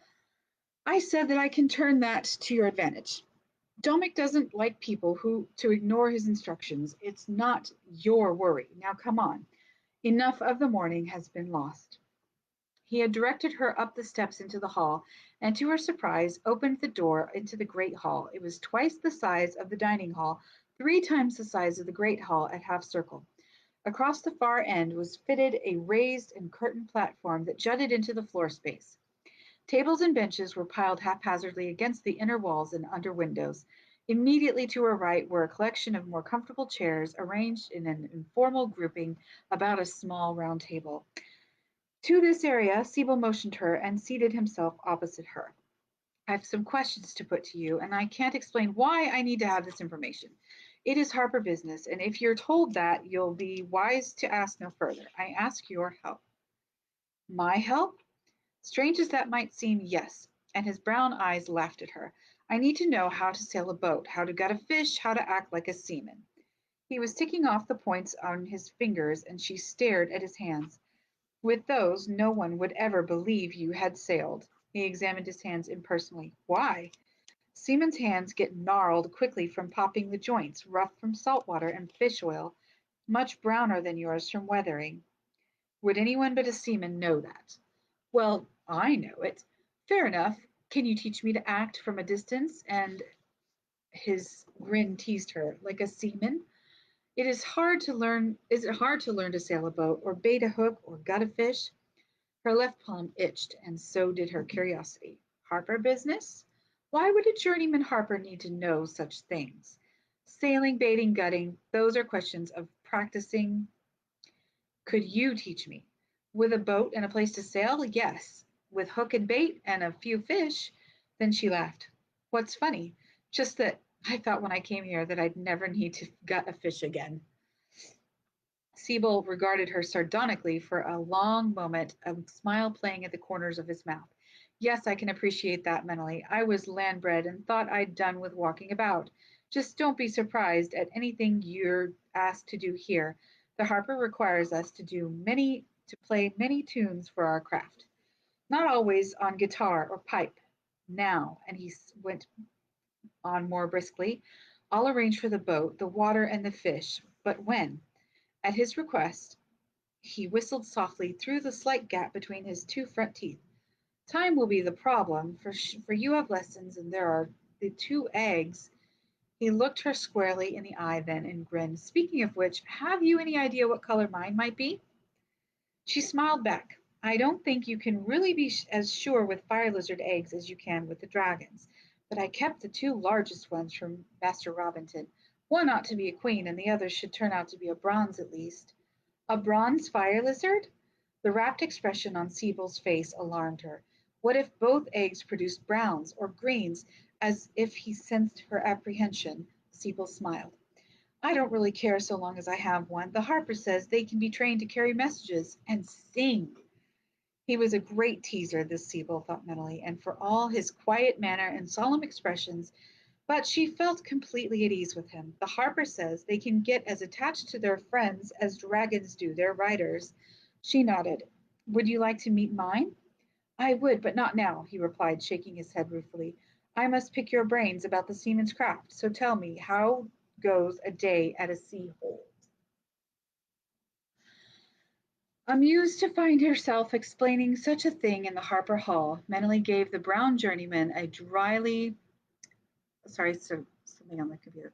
I said that I can turn that to your advantage. Domic doesn't like people who to ignore his instructions. It's not your worry. Now come on. Enough of the morning has been lost. He had directed her up the steps into the hall, and to her surprise, opened the door into the great hall. It was twice the size of the dining hall, 3 times the size of the great hall at half circle. Across the far end was fitted a raised and curtained platform that jutted into the floor space. Tables and benches were piled haphazardly against the inner walls and under windows. Immediately to her right were a collection of more comfortable chairs arranged in an informal grouping about a small round table. To this area, Siebel motioned her and seated himself opposite her. I have some questions to put to you, and I can't explain why I need to have this information. It is Harper business, and if you're told that, you'll be wise to ask no further. I ask your help. My help? Strange as that might seem, yes. And his brown eyes laughed at her. I need to know how to sail a boat, how to gut a fish, how to act like a seaman. He was ticking off the points on his fingers, and she stared at his hands. With those, no one would ever believe you had sailed. He examined his hands impersonally. Why? Seaman's hands get gnarled quickly from popping the joints, rough from salt water and fish oil, much browner than yours from weathering. Would anyone but a seaman know that? Well, I know it. Fair enough. Can you teach me to act from a distance? And his grin teased her. Like a seaman? It is hard to learn. Is it hard to learn to sail a boat, or bait a hook, or gut a fish? Her left palm itched, and so did her curiosity. Harper business? Why would a journeyman Harper need to know such things? Sailing, baiting, gutting, those are questions of practicing. Could you teach me? With a boat and a place to sail, yes. With hook and bait and a few fish, then she laughed. What's funny? Just that I thought when I came here that I'd never need to gut a fish again. Siebel regarded her sardonically for a long moment, a smile playing at the corners of his mouth. Yes, I can appreciate that mentally. I was land-bred and thought I'd done with walking about. Just don't be surprised at anything you're asked to do here. The Harper requires us to play many tunes for our craft. Not always on guitar or pipe. Now, and he went on more briskly, I'll arrange for the boat, the water, and the fish. But when? At his request, he whistled softly through the slight gap between his 2 front teeth. Time will be the problem, for you have lessons and there are the 2 eggs. He looked her squarely in the eye then and grinned. Speaking of which, have you any idea what color mine might be? She smiled back. I don't think you can really be as sure with fire lizard eggs as you can with the dragons, but I kept the 2 largest ones from Master Robinson. One ought to be a queen, and the other should turn out to be a bronze at least. A bronze fire lizard? The rapt expression on Siebel's face alarmed her. What if both eggs produced browns or greens? As if he sensed her apprehension, Siebel smiled. I don't really care so long as I have one. The Harper says they can be trained to carry messages and sing. He was a great teaser, this Siebel thought mentally, and for all his quiet manner and solemn expressions, but she felt completely at ease with him. The Harper says they can get as attached to their friends as dragons do their riders. She nodded. Would you like to meet mine? I would, but not now, he replied, shaking his head ruefully. I must pick your brains about the seaman's craft. So tell me, how goes a day at a sea hold? Amused to find herself explaining such a thing in the Harper Hall, Menely gave the brown journeyman a dryly, sorry, so something on the computer,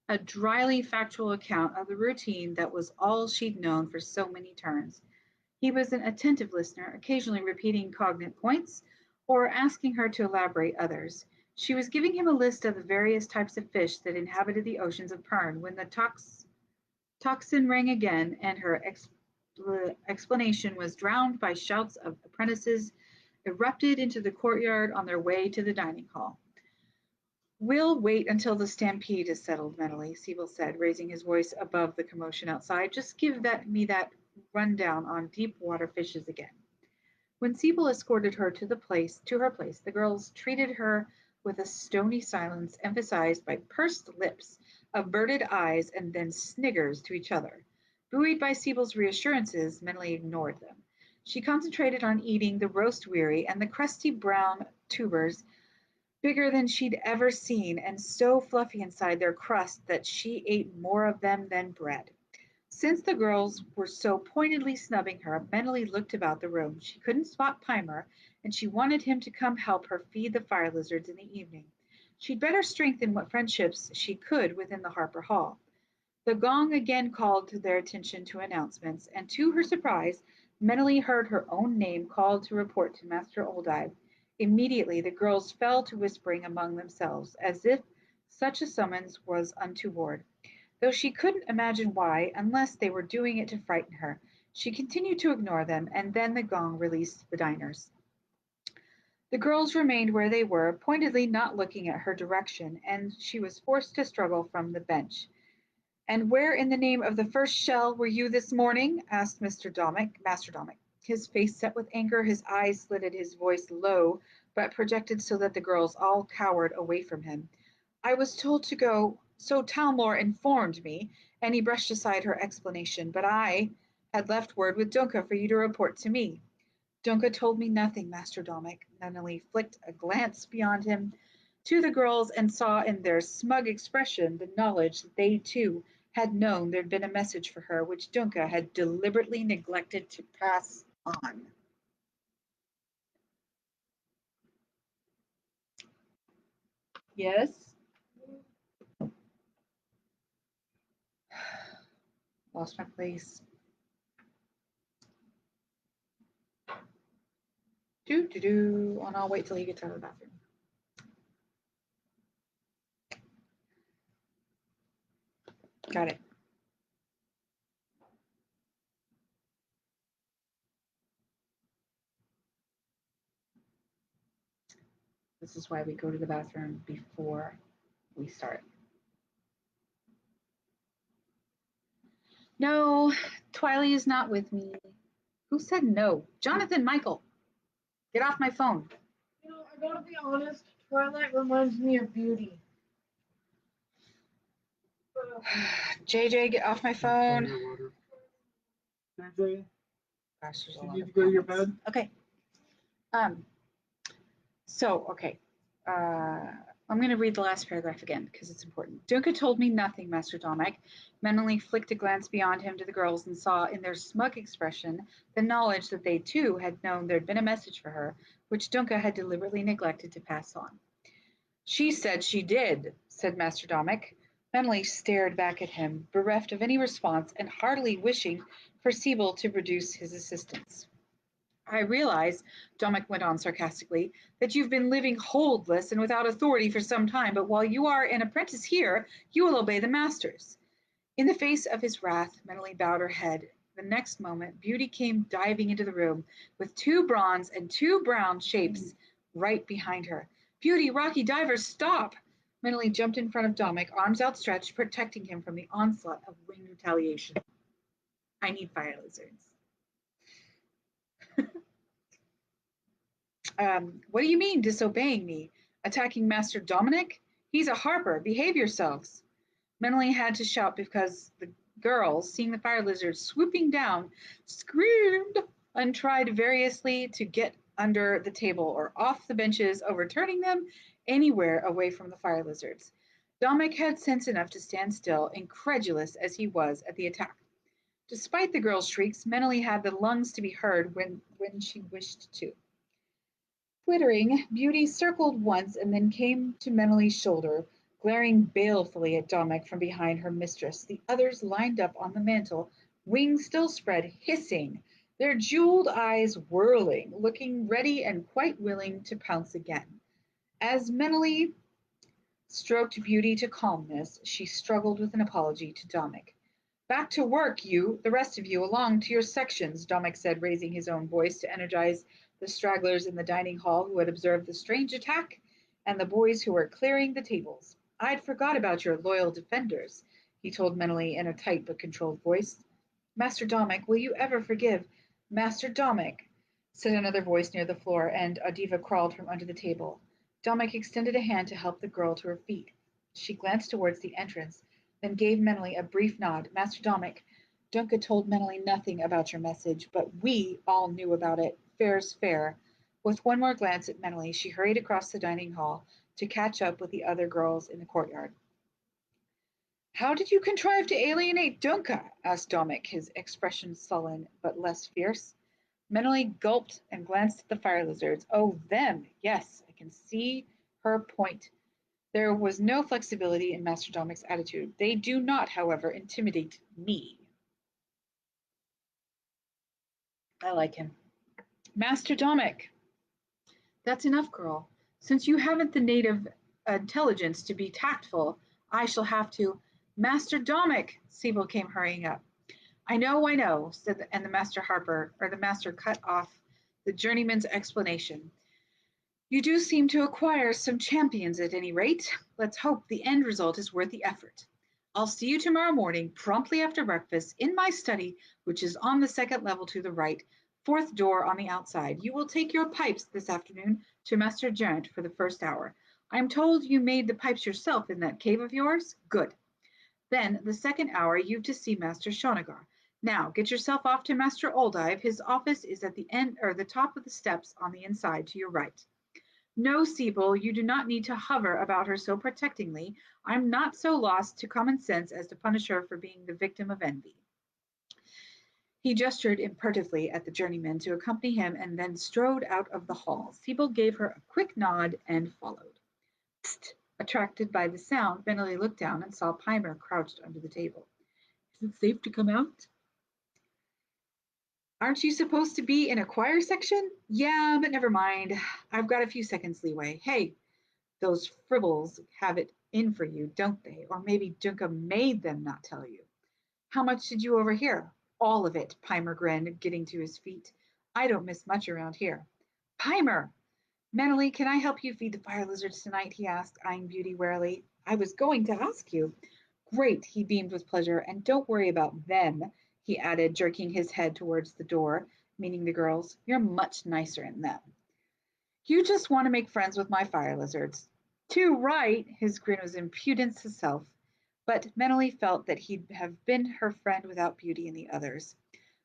a dryly factual account of the routine that was all she'd known for so many turns. He was an attentive listener, occasionally repeating cognate points or asking her to elaborate others. She was giving him a list of the various types of fish that inhabited the oceans of Pern when the tocsin rang again, and her explanation was drowned by shouts of apprentices erupted into the courtyard on their way to the dining hall. We'll wait until the stampede is settled mentally, Siebel said, raising his voice above the commotion outside. Just give that rundown on deep water fishes again. When Siebel escorted her to her place, the girls treated her with a stony silence emphasized by pursed lips, averted eyes, and then sniggers to each other. Buoyed by Siebel's reassurances, Menely ignored them. She concentrated on eating the roast weary and the crusty brown tubers bigger than she'd ever seen, and so fluffy inside their crust that she ate more of them than bread. Since the girls were so pointedly snubbing her, Mentally looked about the room. She couldn't spot Pimer, and she wanted him to come help her feed the fire lizards in the evening. She'd better strengthen what friendships she could within the Harper Hall. The gong again called their attention to announcements, and to her surprise, Mentally heard her own name called to report to Master Oldeye. Immediately the girls fell to whispering among themselves, as if such a summons was untoward. Though she couldn't imagine why, unless they were doing it to frighten her, she continued to ignore them, and then the gong released the diners. The girls remained where they were, pointedly not looking at her direction, and she was forced to struggle from the bench. "And where in the name of the first shell were you this morning?" asked Master Domic. His face set with anger, his eyes slitted, his voice low, but projected so that the girls all cowered away from him. "I was told to go, so Talmor informed me," and he brushed aside her explanation, "but I had left word with Dunca for you to report to me." "Dunca told me nothing, Master Domic." Nunnally flicked a glance beyond him to the girls and saw in their smug expression the knowledge that they too had known there'd been a message for her which Dunca had deliberately neglected to pass on. Yes? Lost my place. And I'll wait till he gets out of the bathroom. Got it. This is why we go to the bathroom before we start. No, Twiley is not with me. Who said no? Jonathan Michael. Get off my phone. You know, I gotta be honest, Twilight reminds me of Beauty. JJ, get off my phone. JJ, Gosh, there's a you lot need of to go to your comments. bed. Okay. Okay. I'm going to read the last paragraph again because it's important. Dunca told me nothing, Master Domic. Mentally flicked a glance beyond him to the girls and saw in their smug expression the knowledge that they too had known there'd been a message for her, which Dunca had deliberately neglected to pass on. "She said she did," said Master Domic. Mentally stared back at him, bereft of any response and heartily wishing for Siebel to produce his assistance. "I realize," Domic went on sarcastically, "that you've been living holdless and without authority for some time, but while you are an apprentice here, you will obey the masters." In the face of his wrath, Mentally bowed her head. The next moment, Beauty came diving into the room with two bronze and two brown shapes right behind her. "Beauty, Rocky Divers, stop!" Mentally jumped in front of Domic, arms outstretched, protecting him from the onslaught of winged retaliation. "I need fire lizards." "What do you mean, disobeying me? Attacking Master Dominic? He's a Harper. Behave yourselves." Mentally had to shout because the girls, seeing the fire lizards swooping down, screamed and tried variously to get under the table or off the benches, overturning them anywhere away from the fire lizards. Domic had sense enough to stand still, incredulous as he was at the attack. Despite the girls' shrieks, Mentally had the lungs to be heard when she wished to. Twittering, Beauty circled once and then came to Menelly's shoulder, glaring balefully at Domic from behind her mistress. The others lined up on the mantel, wings still spread, hissing, their jeweled eyes whirling, looking ready and quite willing to pounce again. As Menelly stroked Beauty to calmness, she struggled with an apology to Domic. "Back to work, you, the rest of you, along to your sections," Domic said, raising his own voice to energize the stragglers in the dining hall who had observed the strange attack and the boys who were clearing the tables. "I'd forgot about your loyal defenders," he told Mentally in a tight but controlled voice. "Master Domic, will you ever forgive—" "Master Domic," said another voice near the floor, and Adiva crawled from under the table. Domic extended a hand to help the girl to her feet. She glanced towards the entrance, then gave Mentally a brief nod. "Master Domic, Dunca told Mentally nothing about your message, but we all knew about it. Fair's fair." With one more glance at Mentally, she hurried across the dining hall to catch up with the other girls in the courtyard. How did you contrive to alienate Dunka? Asked Domic, his expression sullen but less fierce. Mentally gulped and glanced at the fire lizards. Oh, them! Yes, I can see her point. There was no flexibility in Master Domic's attitude. They do not, however, intimidate me. I like him. Master Domic. That's enough, girl. Since you haven't the native intelligence to be tactful, I shall have to. Master Domic, Sibyl came hurrying up. I know, said the master cut off the journeyman's explanation. You do seem to acquire some champions at any rate. Let's hope the end result is worth the effort. I'll see you tomorrow morning, promptly after breakfast, in my study, which is on the second level to the right, fourth door on the outside. You will take your pipes this afternoon to Master Geraint for the first hour. I am told you made the pipes yourself in that cave of yours? Good. Then, the second hour, you've to see Master Shonagar. Now, get yourself off to Master Oldive. His office is at the end or the top of the steps on the inside to your right. No, Sibyl, you do not need to hover about her so protectingly. I'm not so lost to common sense as to punish her for being the victim of envy. He gestured imperatively at the journeyman to accompany him and then strode out of the hall. Sibyl gave her a quick nod and followed. Psst! Attracted by the sound, Bentley looked down and saw Pimer crouched under the table. Is it safe to come out? Aren't you supposed to be in a choir section? Yeah, but never mind. I've got a few seconds leeway. Hey, those fribbles have it in for you, don't they? Or maybe Junka made them not tell you. How much did you overhear? All of it, Pimer grinned, getting to his feet. I don't miss much around here. Pimer! Mentally, can I help you feed the fire lizards tonight? He asked, eyeing Beauty warily. I was going to ask you. Great, he beamed with pleasure. And don't worry about them, he added, jerking his head towards the door, meaning the girls. You're much nicer in them. You just want to make friends with my fire lizards. Too right, his grin was impudence itself, but mentally felt that he'd have been her friend without Beauty and the others.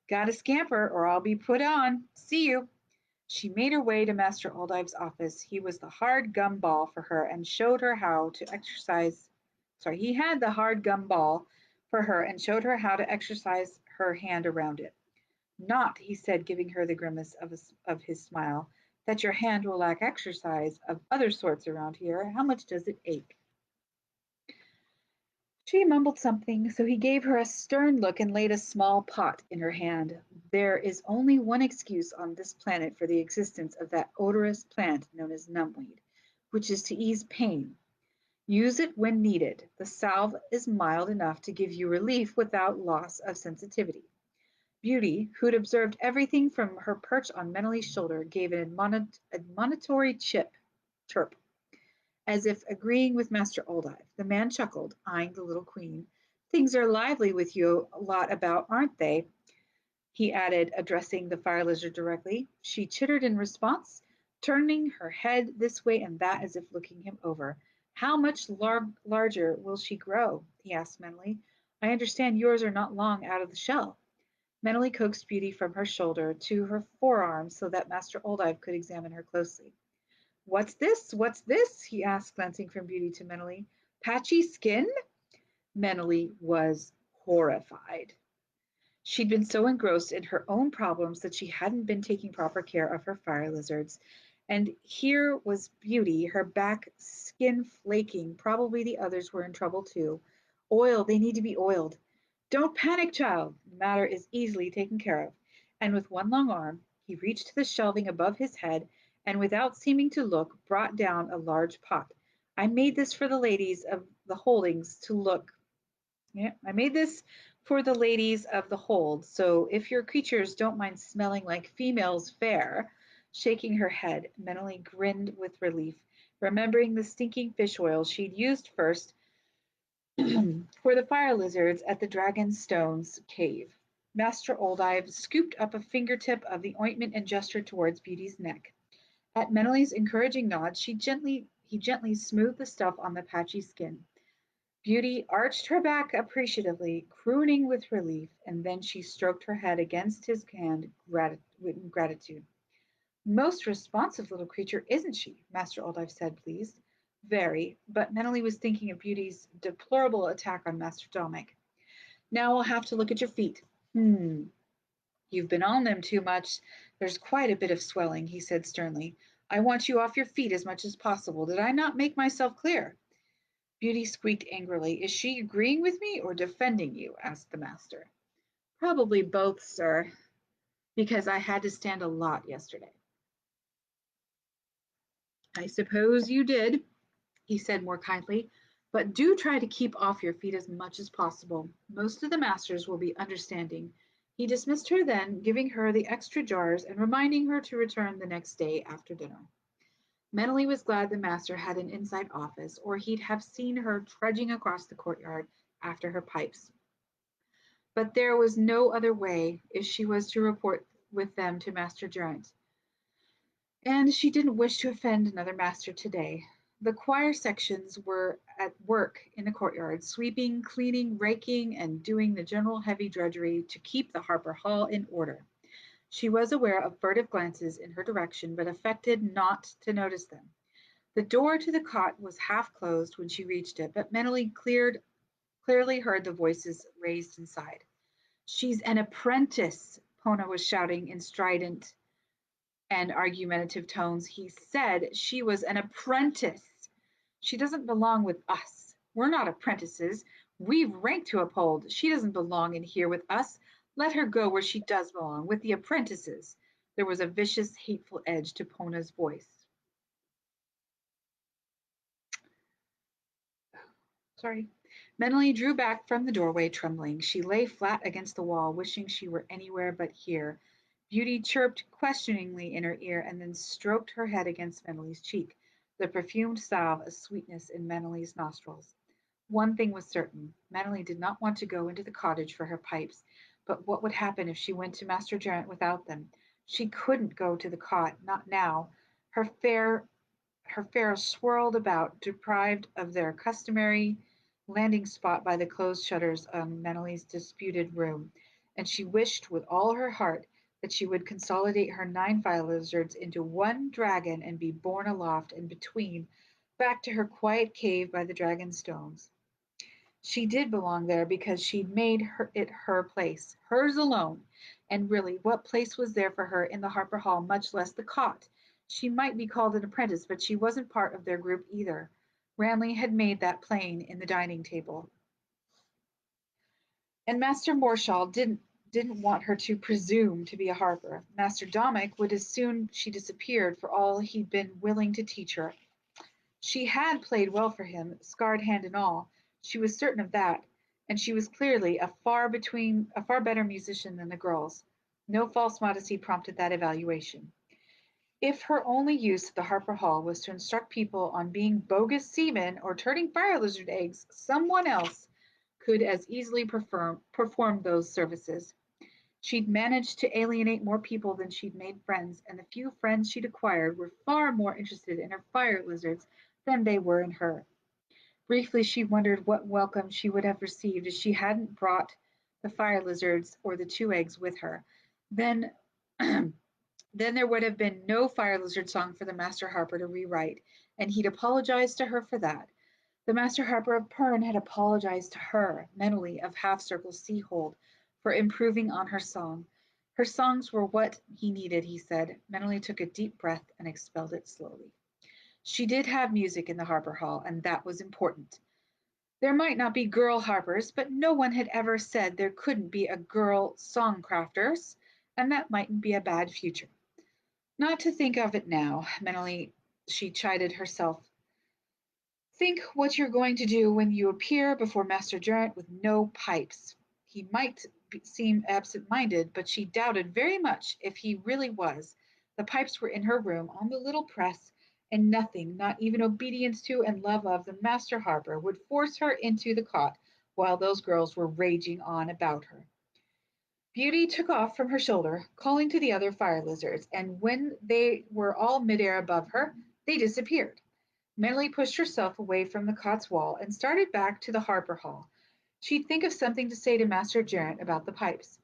Gotta scamper or I'll be put on. See you. She made her way to Master Oldive's office. He was the hard gum ball for her and showed her how to exercise. Sorry, he had the hard gum ball for her and showed her how to exercise her hand around it. Not, he said, giving her the grimace of his smile, that your hand will lack exercise of other sorts around here. How much does it ache? She mumbled something, so he gave her a stern look and laid a small pot in her hand. There is only one excuse on this planet for the existence of that odorous plant known as numbweed, which is to ease pain. Use it when needed. The salve is mild enough to give you relief without loss of sensitivity. Beauty, who'd observed everything from her perch on Menelly's shoulder, gave an admonitory chirp, as if agreeing with Master Oldive. The man chuckled, eyeing the little queen. Things are lively with you a lot about, aren't they? He added, addressing the fire lizard directly. She chittered in response, turning her head this way and that as if looking him over. How much larger will she grow? He asked mentally. I understand yours are not long out of the shell. Mentally coaxed Beauty from her shoulder to her forearm so that Master Oldive could examine her closely. What's this? What's this? He asked, glancing from Beauty to Mentally. Patchy skin? Mentally was horrified. She'd been so engrossed in her own problems that she hadn't been taking proper care of her fire lizards. And here was Beauty, her back skin flaking. Probably the others were in trouble too. Oil, they need to be oiled. Don't panic, child. The matter is easily taken care of. And with one long arm, he reached to the shelving above his head and, without seeming to look, brought down a large pot. I made this for the ladies of the holdings to look. Yeah, I made this for the ladies of the hold, so if your creatures don't mind smelling like females fair, shaking her head, mentally grinned with relief, remembering the stinking fish oil she'd used first for the fire lizards at the Dragonstone's cave. Master Oldive scooped up a fingertip of the ointment and gestured towards Beauty's neck. At Menelly's encouraging nod, he gently smoothed the stuff on the patchy skin. Beauty arched her back appreciatively, crooning with relief, and then she stroked her head against his hand in gratitude. Most responsive little creature, isn't she? Master Oldive said, pleased. Very, but mentally was thinking of Beauty's deplorable attack on Master Dominic. Now I'll have to look at your feet. You've been on them too much. There's quite a bit of swelling, he said sternly. I want you off your feet as much as possible. Did I not make myself clear? Beauty squeaked angrily. Is she agreeing with me or defending you? Asked the master. Probably both, sir, because I had to stand a lot yesterday. I suppose you did, he said more kindly, but do try to keep off your feet as much as possible. Most of the masters will be understanding. He dismissed her then, giving her the extra jars and reminding her to return the next day after dinner. Mentally was glad the master had an inside office, or he'd have seen her trudging across the courtyard after her pipes. But there was no other way if she was to report with them to Master Geraint. And she didn't wish to offend another master today. The choir sections were at work in the courtyard, sweeping, cleaning, raking, and doing the general heavy drudgery to keep the Harper Hall in order. She was aware of furtive glances in her direction, but affected not to notice them. The door to the cot was half closed when she reached it, but mentally clearly heard the voices raised inside. She's an apprentice, Pona was shouting in strident and argumentative tones. He said she was an apprentice. She doesn't belong with us. We're not apprentices. We've rank to uphold. She doesn't belong in here with us. Let her go where she does belong, with the apprentices. There was a vicious, hateful edge to Pona's voice. Sorry. Mentally drew back from the doorway, trembling. She lay flat against the wall, wishing she were anywhere but here. Beauty chirped questioningly in her ear and then stroked her head against Menelly's cheek, the perfumed salve a sweetness in Menelly's nostrils. One thing was certain. Menelly did not want to go into the cottage for her pipes, but what would happen if she went to Master Geraint without them? She couldn't go to the cot, not now. Her fare swirled about, deprived of their customary landing spot by the closed shutters on Menelly's disputed room, and she wished with all her heart that she would consolidate her 9 fire lizards into one dragon and be borne aloft and between, back to her quiet cave by the dragon stones. She did belong there because she'd made it her place, hers alone. And really, what place was there for her in the Harper Hall, much less the cot? She might be called an apprentice, but she wasn't part of their group either. Ranley had made that plain in the dining table. And Master Morshall didn't want her to presume to be a harper. Master Dominic would as soon she disappeared for all he'd been willing to teach her. She had played well for him, scarred hand and all. She was certain of that, and she was clearly a far better musician than the girls. No false modesty prompted that evaluation. If her only use of the Harper Hall was to instruct people on being bogus seamen or turning fire lizard eggs, someone else could as easily perform those services. She'd managed to alienate more people than she'd made friends, and the few friends she'd acquired were far more interested in her fire lizards than they were in her. Briefly, she wondered what welcome she would have received if she hadn't brought the fire lizards or the 2 eggs with her. Then, then there would have been no fire lizard song for the Master Harper to rewrite, and he'd apologized to her for that. The Master Harper of Pern had apologized to her, mentally, of Half Circle Seahold, for improving on her song. Her songs were what he needed, he said, mentally took a deep breath and expelled it slowly. She did have music in the Harper Hall, and that was important. There might not be girl harpers, but no one had ever said there couldn't be a girl songcrafters, and that mightn't be a bad future. Not to think of it now, mentally she chided herself. Think what you're going to do when you appear before Master Geraint with no pipes. He might seem absent-minded, but she doubted very much if he really was. The pipes were in her room on the little press, and nothing, not even obedience to and love of the Master Harper, would force her into the cot while those girls were raging on about her. Beauty took off from her shoulder, calling to the other fire lizards, and when they were all midair above her, they disappeared. Mentally pushed herself away from the cot's wall and started back to the Harper Hall. She'd think of something to say to Master Geraint about the pipes.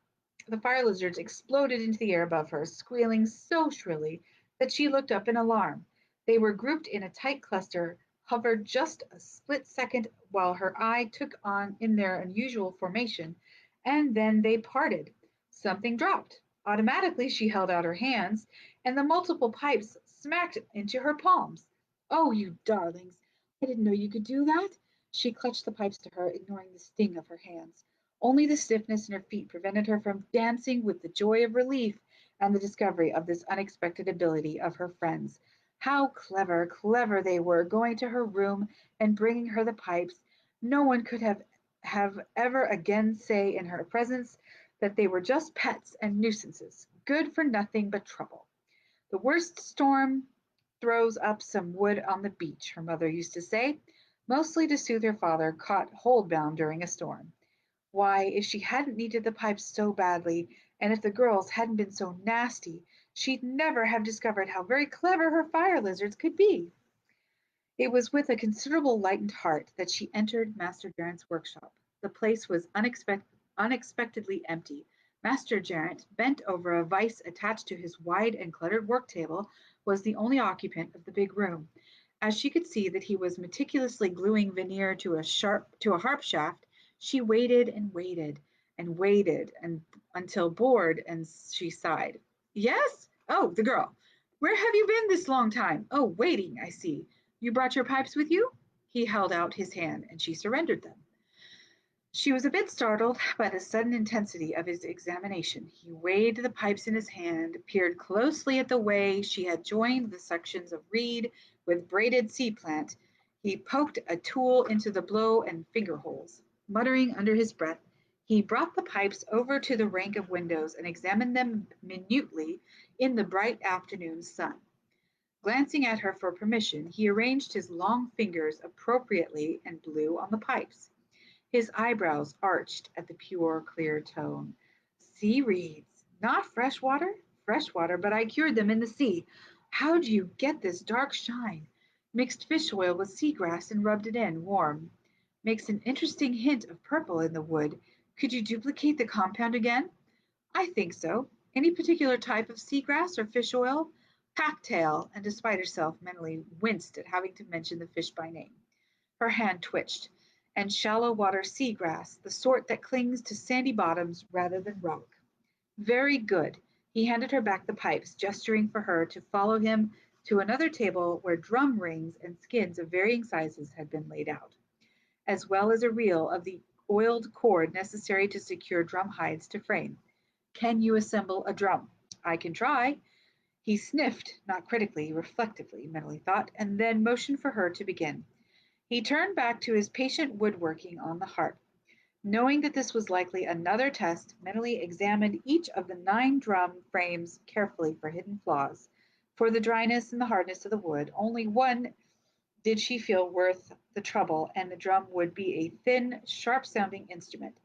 The fire lizards exploded into the air above her, squealing so shrilly that she looked up in alarm. They were grouped in a tight cluster, hovered just a split second while her eye took on in their unusual formation, and then they parted. Something dropped. Automatically, she held out her hands, and the multiple pipes smacked into her palms. Oh, you darlings! I didn't know you could do that. She clutched the pipes to her, ignoring the sting of her hands. Only the stiffness in her feet prevented her from dancing with the joy of relief and the discovery of this unexpected ability of her friends. How clever, clever they were, going to her room and bringing her the pipes. No one could have ever again say in her presence that they were just pets and nuisances, good for nothing but trouble. The worst storm throws up some wood on the beach, her mother used to say, mostly to soothe her father, caught hold-bound during a storm. Why, if she hadn't needed the pipes so badly, and if the girls hadn't been so nasty, she'd never have discovered how very clever her fire lizards could be. It was with a considerable lightened heart that she entered Master Gerrant's workshop. The place was unexpectedly empty. Master Gerrant, bent over a vise attached to his wide and cluttered work table, was the only occupant of the big room. As she could see that he was meticulously gluing veneer to a harp shaft, she waited and waited and waited until bored and she sighed. Yes? Oh, the girl. Where have you been this long time? Oh, waiting, I see. You brought your pipes with you? He held out his hand, and she surrendered them. She was a bit startled by the sudden intensity of his examination. He weighed the pipes in his hand, peered closely at the way she had joined the sections of reed with braided sea plant. He poked a tool into the blow and finger holes. Muttering under his breath, he brought the pipes over to the rank of windows and examined them minutely in the bright afternoon sun. Glancing at her for permission, he arranged his long fingers appropriately and blew on the pipes. His eyebrows arched at the pure, clear tone. Sea reeds, not fresh water? Fresh water, but I cured them in the sea. How do you get this dark shine? Mixed fish oil with sea grass and rubbed it in, warm. Makes an interesting hint of purple in the wood. Could you duplicate the compound again? I think so. Any particular type of seagrass or fish oil? Packtail, and despite herself, mentally winced at having to mention the fish by name. Her hand twitched. And shallow water seagrass, the sort that clings to sandy bottoms rather than rock. Very good. He handed her back the pipes, gesturing for her to follow him to another table where drum rings and skins of varying sizes had been laid out, as well as a reel of the oiled cord necessary to secure drum hides to frame. Can you assemble a drum? I can try. He sniffed, not critically, reflectively, mentally thought, and then motioned for her to begin. He turned back to his patient woodworking on the harp. Knowing that this was likely another test, mentally examined each of the 9 drum frames carefully for hidden flaws. For the dryness and the hardness of the wood, only one did she feel worth the trouble, and the drum would be a thin, sharp-sounding instrument.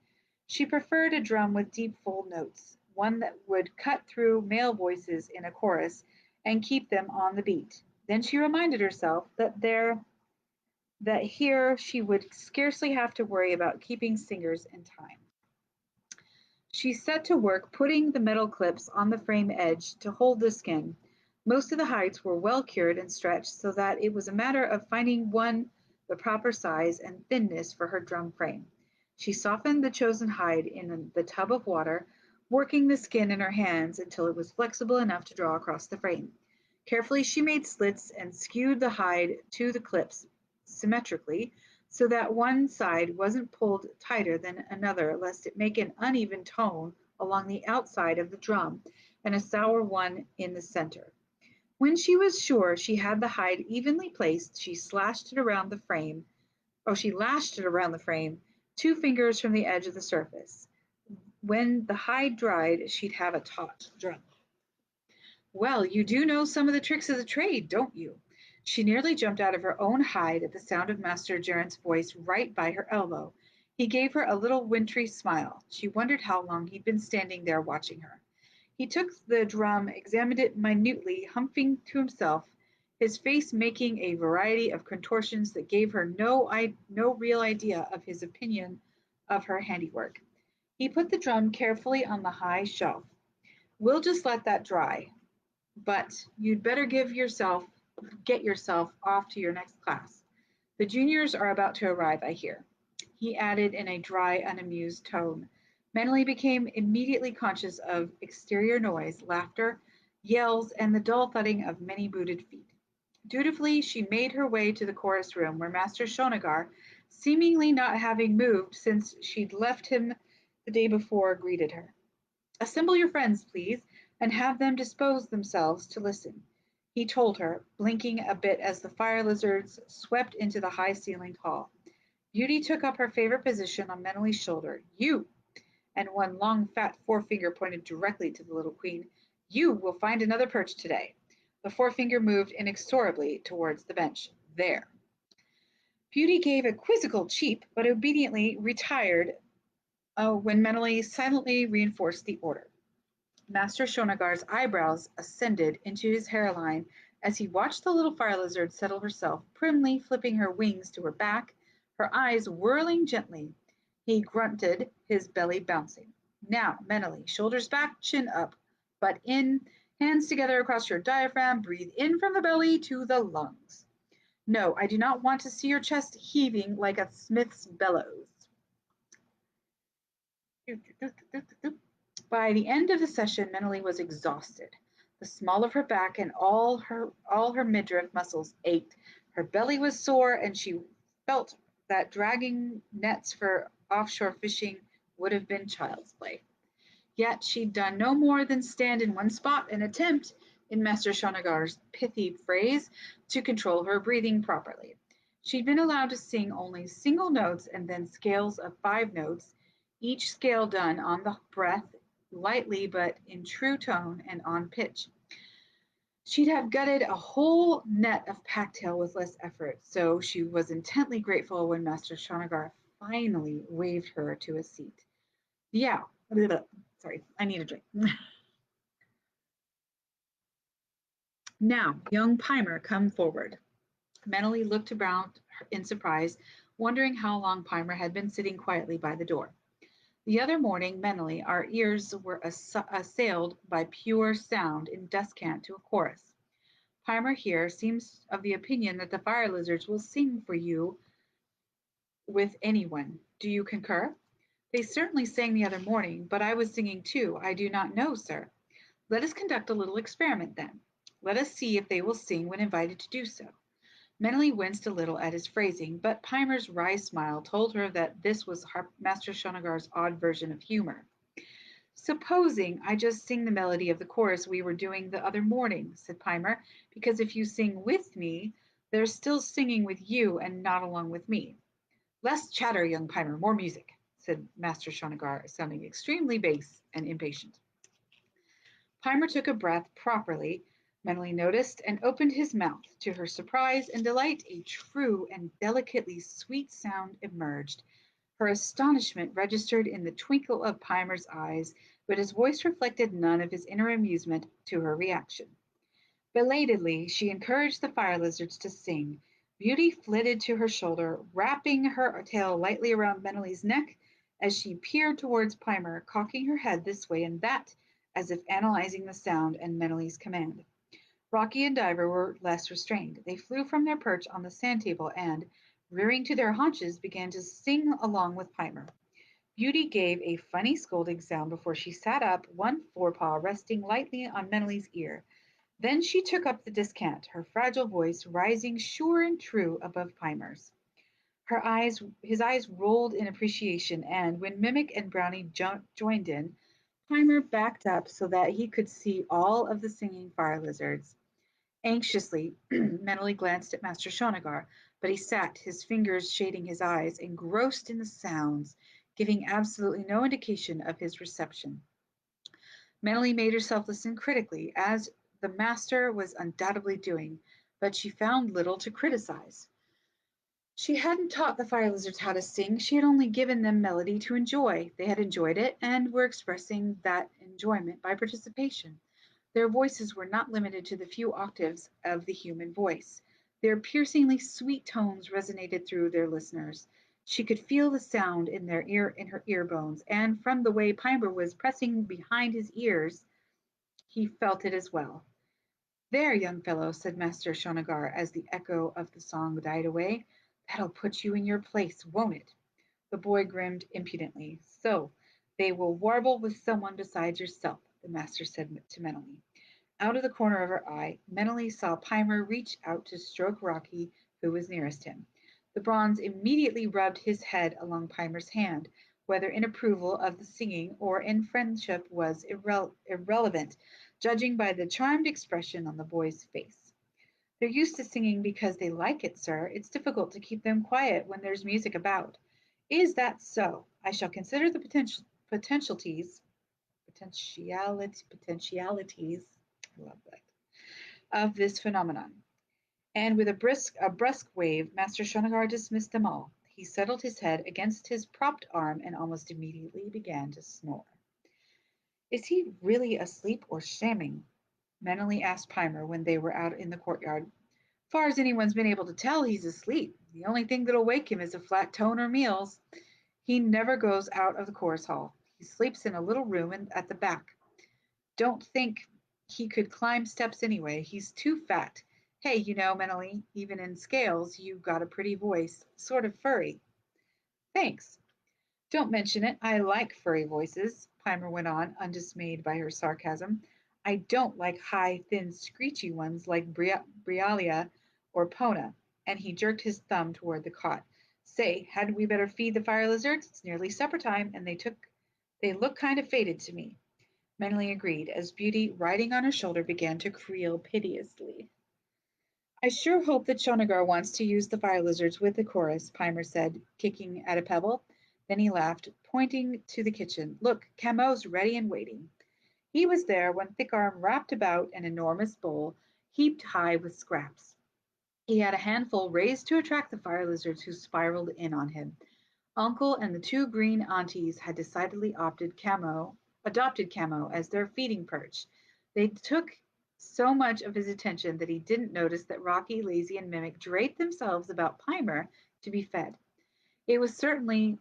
She preferred a drum with deep, full notes, one that would cut through male voices in a chorus and keep them on the beat. Then she reminded herself that here she would scarcely have to worry about keeping singers in time. She set to work putting the metal clips on the frame edge to hold the skin. Most of the hides were well cured and stretched so that it was a matter of finding one the proper size and thinness for her drum frame. She softened the chosen hide in the tub of water, working the skin in her hands until it was flexible enough to draw across the frame. Carefully she made slits and skewed the hide to the clips symmetrically so that one side wasn't pulled tighter than another lest it make an uneven tone along the outside of the drum and a sour one in the center. When she was sure she had the hide evenly placed, she lashed it around the frame 2 fingers from the edge of the surface. When the hide dried, she'd have a taut drum. Well, you do know some of the tricks of the trade, don't you? She nearly jumped out of her own hide at the sound of Master Gerrant's voice right by her elbow. He gave her a little wintry smile. She wondered how long he'd been standing there watching her. He took the drum, examined it minutely, humping to himself, his face making a variety of contortions that gave her no real idea of his opinion of her handiwork. He put the drum carefully on the high shelf. We'll just let that dry. But you'd better get yourself off to your next class. The juniors are about to arrive, I hear, he added in a dry, unamused tone. Mentally became immediately conscious of exterior noise, laughter, yells, and the dull thudding of many booted feet. Dutifully, she made her way to the chorus room, where Master Shonagar, seemingly not having moved since she'd left him the day before, greeted her. Assemble your friends, please, and have them dispose themselves to listen, he told her, blinking a bit as the fire lizards swept into the high ceilinged hall. Beauty took up her favorite position on Menelly's shoulder. You, and one long fat forefinger pointed directly to the little queen, you will find another perch today. The forefinger moved inexorably towards the bench. There. Beauty gave a quizzical cheep, but obediently retired when Menelly silently reinforced the order. Master Shonagar's eyebrows ascended into his hairline as he watched the little fire lizard settle herself, primly flipping her wings to her back, her eyes whirling gently. He grunted, his belly bouncing. Now, Menelly, shoulders back, chin up, butt in, hands together across your diaphragm, breathe in from the belly to the lungs. No, I do not want to see your chest heaving like a smith's bellows. By the end of the session, Menelly was exhausted. The small of her back and all her midriff muscles ached. Her belly was sore, and she felt that dragging nets for offshore fishing would have been child's play. Yet she'd done no more than stand in one spot and attempt, in Master Shonagar's pithy phrase, to control her breathing properly. She'd been allowed to sing only single notes and then scales of 5 notes, each scale done on the breath, lightly but in true tone and on pitch. She'd have gutted a whole net of packtail with less effort, so she was intently grateful when Master Shonagar finally waved her to a seat. Yeah, sorry, I need a drink. Now, young Pimer, come forward. Menelly looked around in surprise, wondering how long Pimer had been sitting quietly by the door. The other morning, Menelly, our ears were assailed by pure sound in descant to a chorus. Pimer here seems of the opinion that the fire lizards will sing for you with anyone. Do you concur? They certainly sang the other morning, but I was singing too. I do not know, sir. Let us conduct a little experiment then. Let us see if they will sing when invited to do so. Menelly winced a little at his phrasing, but Pimer's wry smile told her that this was Master Shonagar's odd version of humor. Supposing I just sing the melody of the chorus we were doing the other morning, said Pimer, because if you sing with me, they're still singing with you and not along with me. Less chatter, young Pimer, more music, said Master Shonagar, sounding extremely base and impatient. Pimer took a breath properly, Menelly noticed, and opened his mouth. To her surprise and delight, a true and delicately sweet sound emerged. Her astonishment registered in the twinkle of Pimer's eyes, but his voice reflected none of his inner amusement to her reaction. Belatedly, she encouraged the fire lizards to sing. Beauty flitted to her shoulder, wrapping her tail lightly around Menelly's neck as she peered towards Pimer, cocking her head this way and that, as if analyzing the sound and Menelly's command. Rocky and Diver were less restrained. They flew from their perch on the sand table and, rearing to their haunches, began to sing along with Pimer. Beauty gave a funny scolding sound before she sat up, one forepaw resting lightly on Menelly's ear. Then she took up the descant, her fragile voice rising sure and true above Pimer's. His eyes rolled in appreciation, and when Mimic and Brownie joined in, Pimer backed up so that he could see all of the singing fire lizards. Anxiously, Menelly glanced at Master Shonagar, but he sat, his fingers shading his eyes, engrossed in the sounds, giving absolutely no indication of his reception. Menelly made herself listen critically, as the master was undoubtedly doing, but she found little to criticize. She hadn't taught the fire lizards how to sing, she had only given them melody to enjoy. They had enjoyed it and were expressing that enjoyment by participation. Their voices were not limited to the few octaves of the human voice. Their piercingly sweet tones resonated through their listeners. She could feel the sound in her ear bones, and from the way Pimer was pressing behind his ears, he felt it as well. There, young fellow, said Master Shonagar as the echo of the song died away. That'll put you in your place, won't it? The boy grinned impudently. So, they will warble with someone besides yourself, the master said to Meneley. Out of the corner of her eye, Meneley saw Pimer reach out to stroke Rocky, who was nearest him. The bronze immediately rubbed his head along Pimer's hand. Whether in approval of the singing or in friendship was irrelevant, judging by the charmed expression on the boy's face. They're used to singing because they like it, sir. It's difficult to keep them quiet when there's music about. Is that so? I shall consider the potentialities, I love that, of this phenomenon. And with a brusque wave, Master Shonagar dismissed them all. He settled his head against his propped arm and almost immediately began to snore. Is he really asleep or shamming? Meneley asked Pimer when they were out in the courtyard. Far as anyone's been able to tell, he's asleep. The only thing that'll wake him is a flat tone or meals. He never goes out of the chorus hall. He sleeps in a little room at the back. Don't think he could climb steps anyway. He's too fat. Hey, Meneley, even in scales, you've got a pretty voice, sort of furry. Thanks. Don't mention it. I like furry voices, Pimer went on, undismayed by her sarcasm. I don't like high, thin, screechy ones like Brialia or Pona, and he jerked his thumb toward the cot. Say, hadn't we better feed the fire lizards? It's nearly supper time, and they look kind of faded to me. Meneley agreed, as Beauty, riding on her shoulder, began to creel piteously. I sure hope that Shonagar wants to use the fire lizards with the chorus, Pimer said, kicking at a pebble. Then he laughed, pointing to the kitchen. Look, Camo's ready and waiting. He was there when Thickarm wrapped about an enormous bowl, heaped high with scraps. He had a handful raised to attract the fire lizards who spiraled in on him. Uncle and the two green aunties had decidedly adopted Camo as their feeding perch. They took so much of his attention that he didn't notice that Rocky, Lazy, and Mimic draped themselves about Pimer to be fed. It certainly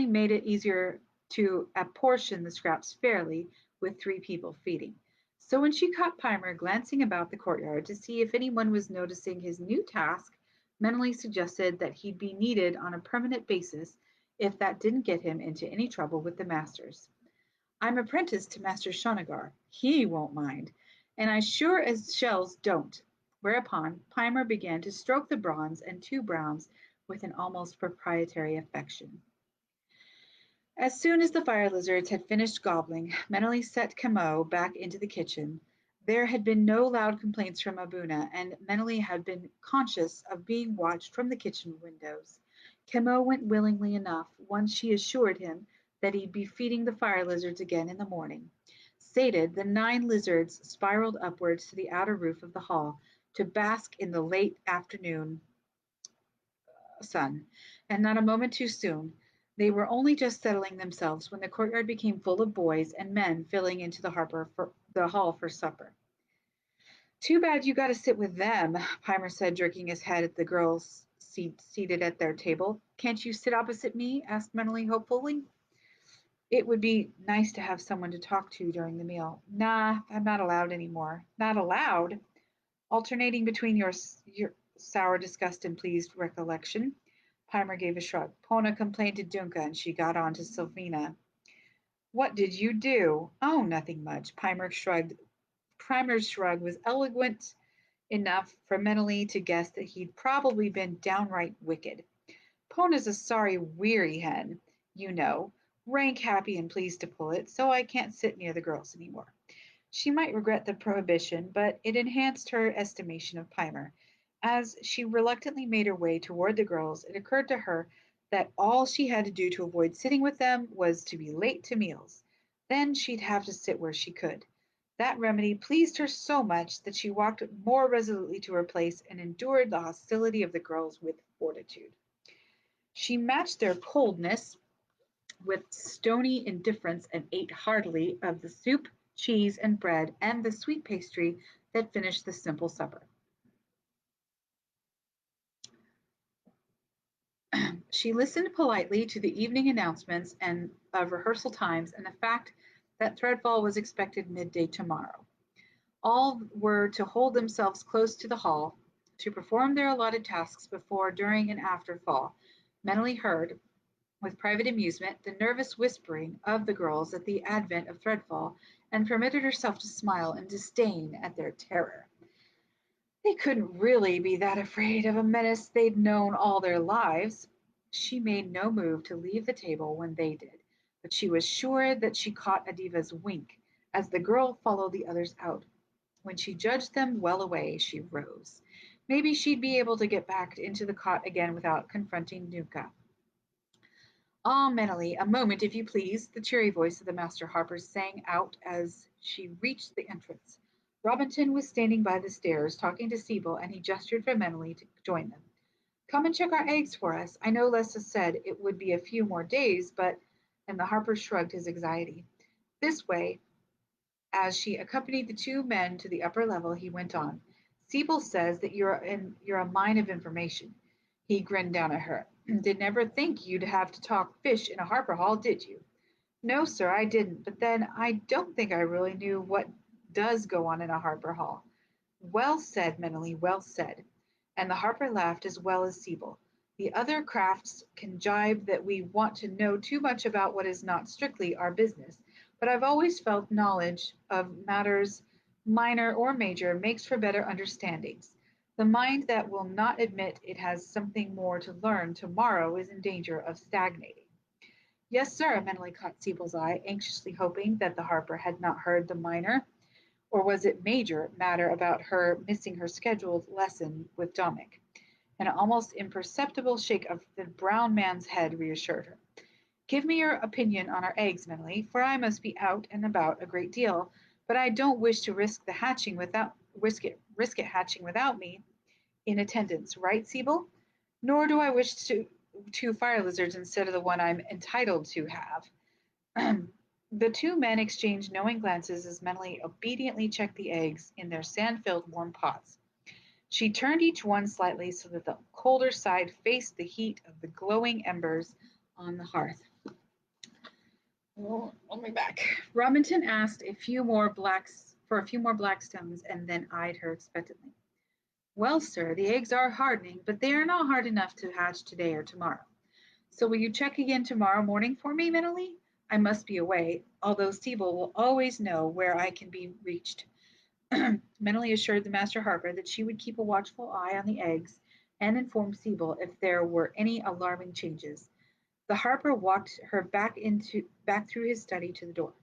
made it easier to apportion the scraps fairly with three people feeding. So when she caught Pimer glancing about the courtyard to see if anyone was noticing his new task, Meneley suggested that he'd be needed on a permanent basis if that didn't get him into any trouble with the masters. I'm apprenticed to Master Shonagar. He won't mind, and I sure as shells don't. Whereupon Pimer began to stroke the bronze and two browns with an almost proprietary affection. As soon as the fire lizards had finished gobbling, Meneley set Camo back into the kitchen. There had been no loud complaints from Abuna, and Meneley had been conscious of being watched from the kitchen windows. Camo went willingly enough once she assured him that he'd be feeding the fire lizards again in the morning. Sated, the 9 lizards spiraled upwards to the outer roof of the hall to bask in the late afternoon sun, and not a moment too soon. They were only just settling themselves when the courtyard became full of boys and men filling into the hall for supper. Too bad you got to sit with them, Pimer said, jerking his head at the girls seated at their table. Can't you sit opposite me? Asked Meneley hopefully. It would be nice to have someone to talk to during the meal. Nah, I'm not allowed anymore. Not allowed? Alternating between your sour disgust and pleased recollection. Pimer gave a shrug. Pona complained to Dunca and she got on to Sylvina. What did you do? Oh, nothing much. Primer's shrug was eloquent enough for Meneley to guess that he'd probably been downright wicked. Pona's a sorry, weary hen, rank happy and pleased to pull it, so I can't sit near the girls anymore. She might regret the prohibition, but it enhanced her estimation of Pimer. As she reluctantly made her way toward the girls, it occurred to her that all she had to do to avoid sitting with them was to be late to meals. Then she'd have to sit where she could. That remedy pleased her so much that she walked more resolutely to her place and endured the hostility of the girls with fortitude. She matched their coldness with stony indifference and ate heartily of the soup, cheese, and bread and the sweet pastry that finished the simple supper. She listened politely to the evening announcements and of rehearsal times and the fact that Threadfall was expected midday tomorrow. All were to hold themselves close to the hall to perform their allotted tasks before, during, and after fall. Mentally heard, with private amusement, the nervous whispering of the girls at the advent of Threadfall, and permitted herself to smile in disdain at their terror. They couldn't really be that afraid of a menace they'd known all their lives. She made no move to leave the table when they did, but she was sure that she caught Adiva's wink as the girl followed the others out. When she judged them well away, she rose. Maybe she'd be able to get back into the cot again without confronting Nuka. Ah, Mentally, a moment, if you please, the cheery voice of the Master Harper sang out as she reached the entrance. Robinson was standing by the stairs talking to Sibyl, and he gestured for Mentally to join them. Come and check our eggs for us. I know Lessa said it would be a few more days, but. And the Harper shrugged his anxiety. This way, as she accompanied the two men to the upper level, he went on. Sibyl says that you're a mine of information. He grinned down at her. Did never think you'd have to talk fish in a Harper Hall, did you? No, sir, I didn't. But then I don't think I really knew what does go on in a Harper Hall. Well said, Mentally, well said. And the Harper laughed as well as Sibyl. The other crafts can jibe that we want to know too much about what is not strictly our business, but I've always felt knowledge of matters, minor or major, makes for better understandings. The mind that will not admit it has something more to learn tomorrow is in danger of stagnating. Yes, sir, Mentally caught Sibyl's eye, anxiously hoping that the Harper had not heard the minor, or was it major, matter about her missing her scheduled lesson with Dominic. An almost imperceptible shake of the brown man's head reassured her. Give me your opinion on our eggs, Mentally, for I must be out and about a great deal, but I don't wish to risk it hatching without me in attendance, right, Sibyl? Nor do I wish to two fire lizards instead of the one I'm entitled to have. The two men exchanged knowing glances as Mentally obediently checked the eggs in their sand-filled warm pots. She turned each one slightly so that the colder side faced the heat of the glowing embers on the hearth. Oh, hold me back. Robinson asked for a few more black stones and then eyed her expectantly. Well, sir, the eggs are hardening, but they are not hard enough to hatch today or tomorrow. So will you check again tomorrow morning for me, Mentally? I must be away, although Sibyl will always know where I can be reached. Mentally assured the Master Harper that she would keep a watchful eye on the eggs and inform Sibyl if there were any alarming changes. The Harper walked her back through his study to the door.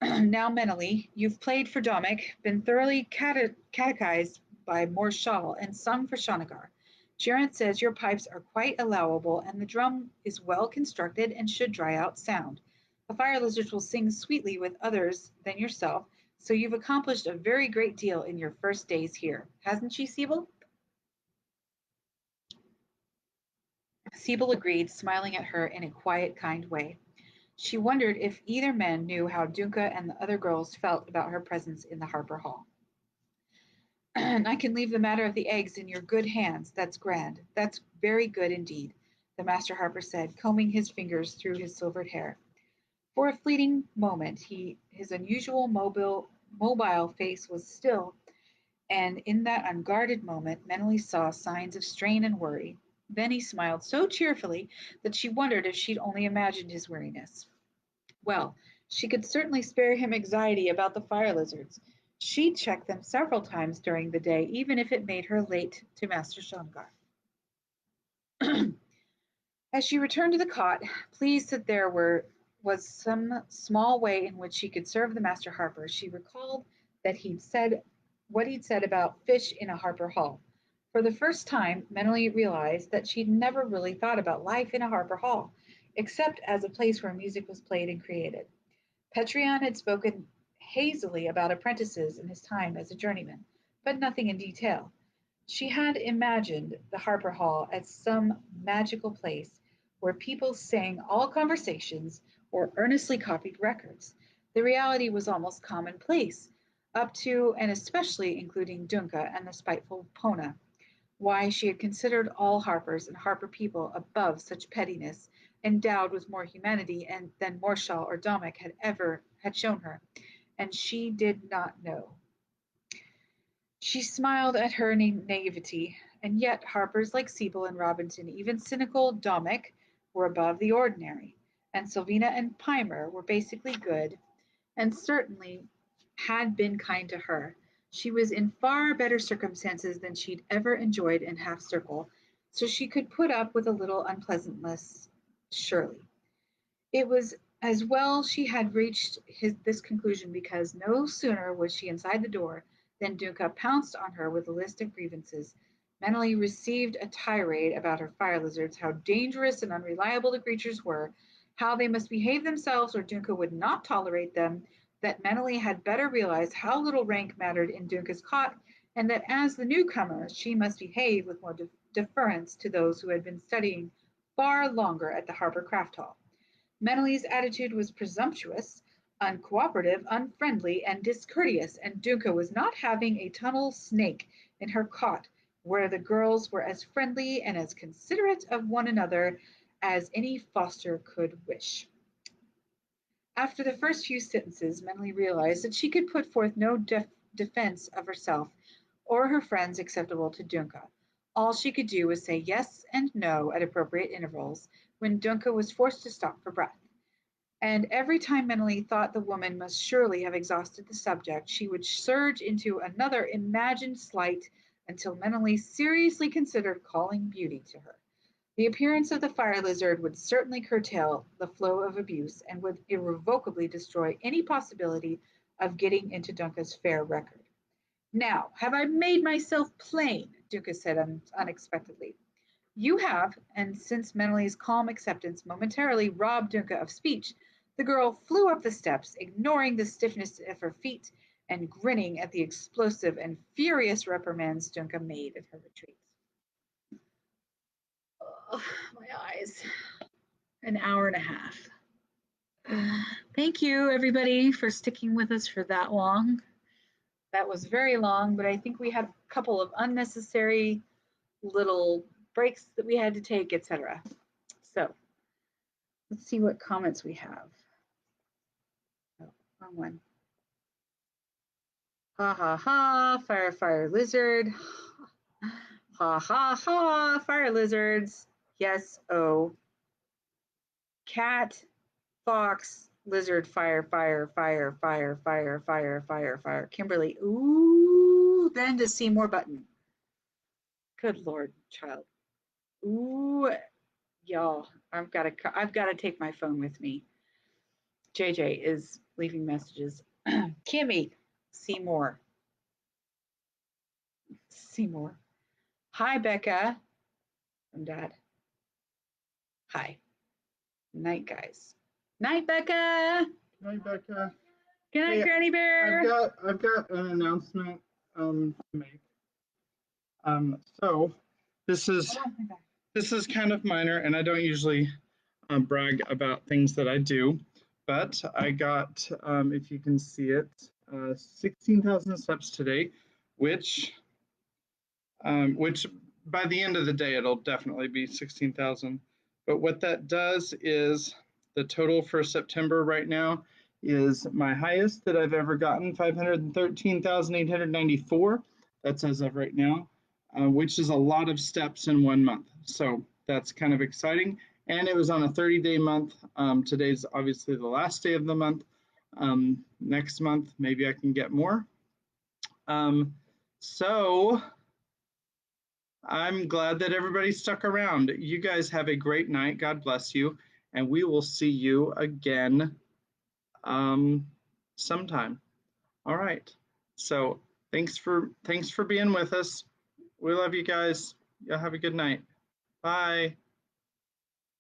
Now, Mentally, you've played for Dominic, been thoroughly catechized by Morse Shawl, and sung for Shanagar. Gerard says your pipes are quite allowable, and the drum is well constructed and should dry out sound. The fire lizards will sing sweetly with others than yourself, so you've accomplished a very great deal in your first days here, hasn't she, Sibyl? Sibyl agreed, smiling at her in a quiet, kind way. She wondered if either man knew how Dunca and the other girls felt about her presence in the Harper Hall. I can leave the matter of the eggs in your good hands. That's grand. That's very good indeed, the Master Harper said, combing his fingers through his silvered hair. For a fleeting moment, his unusual mobile face was still, and in that unguarded moment, Mentally saw signs of strain and worry. Then he smiled so cheerfully that she wondered if she'd only imagined his weariness. Well, she could certainly spare him anxiety about the fire lizards. She'd checked them several times during the day, even if it made her late to Master Shamgar. As she returned to the cot, pleased that was some small way in which she could serve the Master Harper, she recalled that he'd said about fish in a Harper Hall. For the first time, Mentally realized that she'd never really thought about life in a Harper Hall, except as a place where music was played and created. Petrion had spoken hazily about apprentices in his time as a journeyman, but nothing in detail. She had imagined the Harper Hall as some magical place where people sang all conversations or earnestly copied records. The reality was almost commonplace, up to and especially including Dunca and the spiteful Pona. Why she had considered all Harpers and Harper people above such pettiness, endowed with more humanity than Morshall or Dominic had shown her, and she did not know. She smiled at her naivety, and yet harpers like Siebel and Robinson, even cynical Dommick, were above the ordinary, and Sylvina and Pimer were basically good, and certainly had been kind to her. She was in far better circumstances than she'd ever enjoyed in Half Circle, so she could put up with a little unpleasantness, surely. It was as well she had reached this conclusion, because no sooner was she inside the door than Dunca pounced on her with a list of grievances. Mentally received a tirade about her fire lizards, how dangerous and unreliable the creatures were, how they must behave themselves or Dunca would not tolerate them, that Mentally had better realize how little rank mattered in Dunca's cot, and that as the newcomer she must behave with more deference to those who had been studying far longer at the Harper Craft Hall. Meneley's attitude was presumptuous, uncooperative, unfriendly, and discourteous, and Dunca was not having a tunnel snake in her cot where the girls were as friendly and as considerate of one another as any foster could wish. After the first few sentences, Meneley realized that she could put forth no defense of herself or her friends acceptable to Dunca. All she could do was say yes and no at appropriate intervals when Dunca was forced to stop for breath. And every time Meneley thought the woman must surely have exhausted the subject, she would surge into another imagined slight until Meneley seriously considered calling Beauty to her. The appearance of the fire lizard would certainly curtail the flow of abuse and would irrevocably destroy any possibility of getting into Dunca's fair record. Now, have I made myself plain? Dunca said unexpectedly. You have, and since Meneley's calm acceptance momentarily robbed Dunca of speech, the girl flew up the steps, ignoring the stiffness of her feet and grinning at the explosive and furious reprimands Dunca made at her retreat. Oh, my eyes. An hour and a half. Thank you, everybody, for sticking with us for that long. That was very long, but I think we had a couple of unnecessary little breaks that we had to take, etc. So let's see what comments we have. Oh, wrong one. Ha ha ha, fire, fire, lizard. Ha ha ha, fire lizards. Yes, oh. Cat, fox, lizard, fire, fire, fire, fire, fire, fire, fire, fire. Kimberly, ooh, then the Seymour button. Good Lord, child. Ooh, y'all, I've got to take my phone with me. JJ is leaving messages. Kimmy, Seymour. Seymour. Hi, Becca. From Dad. Hi. Night, guys. Night, Becca. Hi, Becca. Good night, Hey, Granny Bear. I've got an announcement to make. So this is kind of minor, and I don't usually brag about things that I do, but I got, if you can see it, 16,000 steps today, which by the end of the day it'll definitely be 16,000. But what that does is the total for September right now is my highest that I've ever gotten, 513,894. That's as of right now, which is a lot of steps in 1 month. So that's kind of exciting. And it was on a 30-day month. Today's obviously the last day of the month. Next month, maybe I can get more. So I'm glad that everybody stuck around. You guys have a great night. God bless you. And we will see you again sometime. All right. So thanks for being with us. We love you guys. Y'all have a good night. Bye.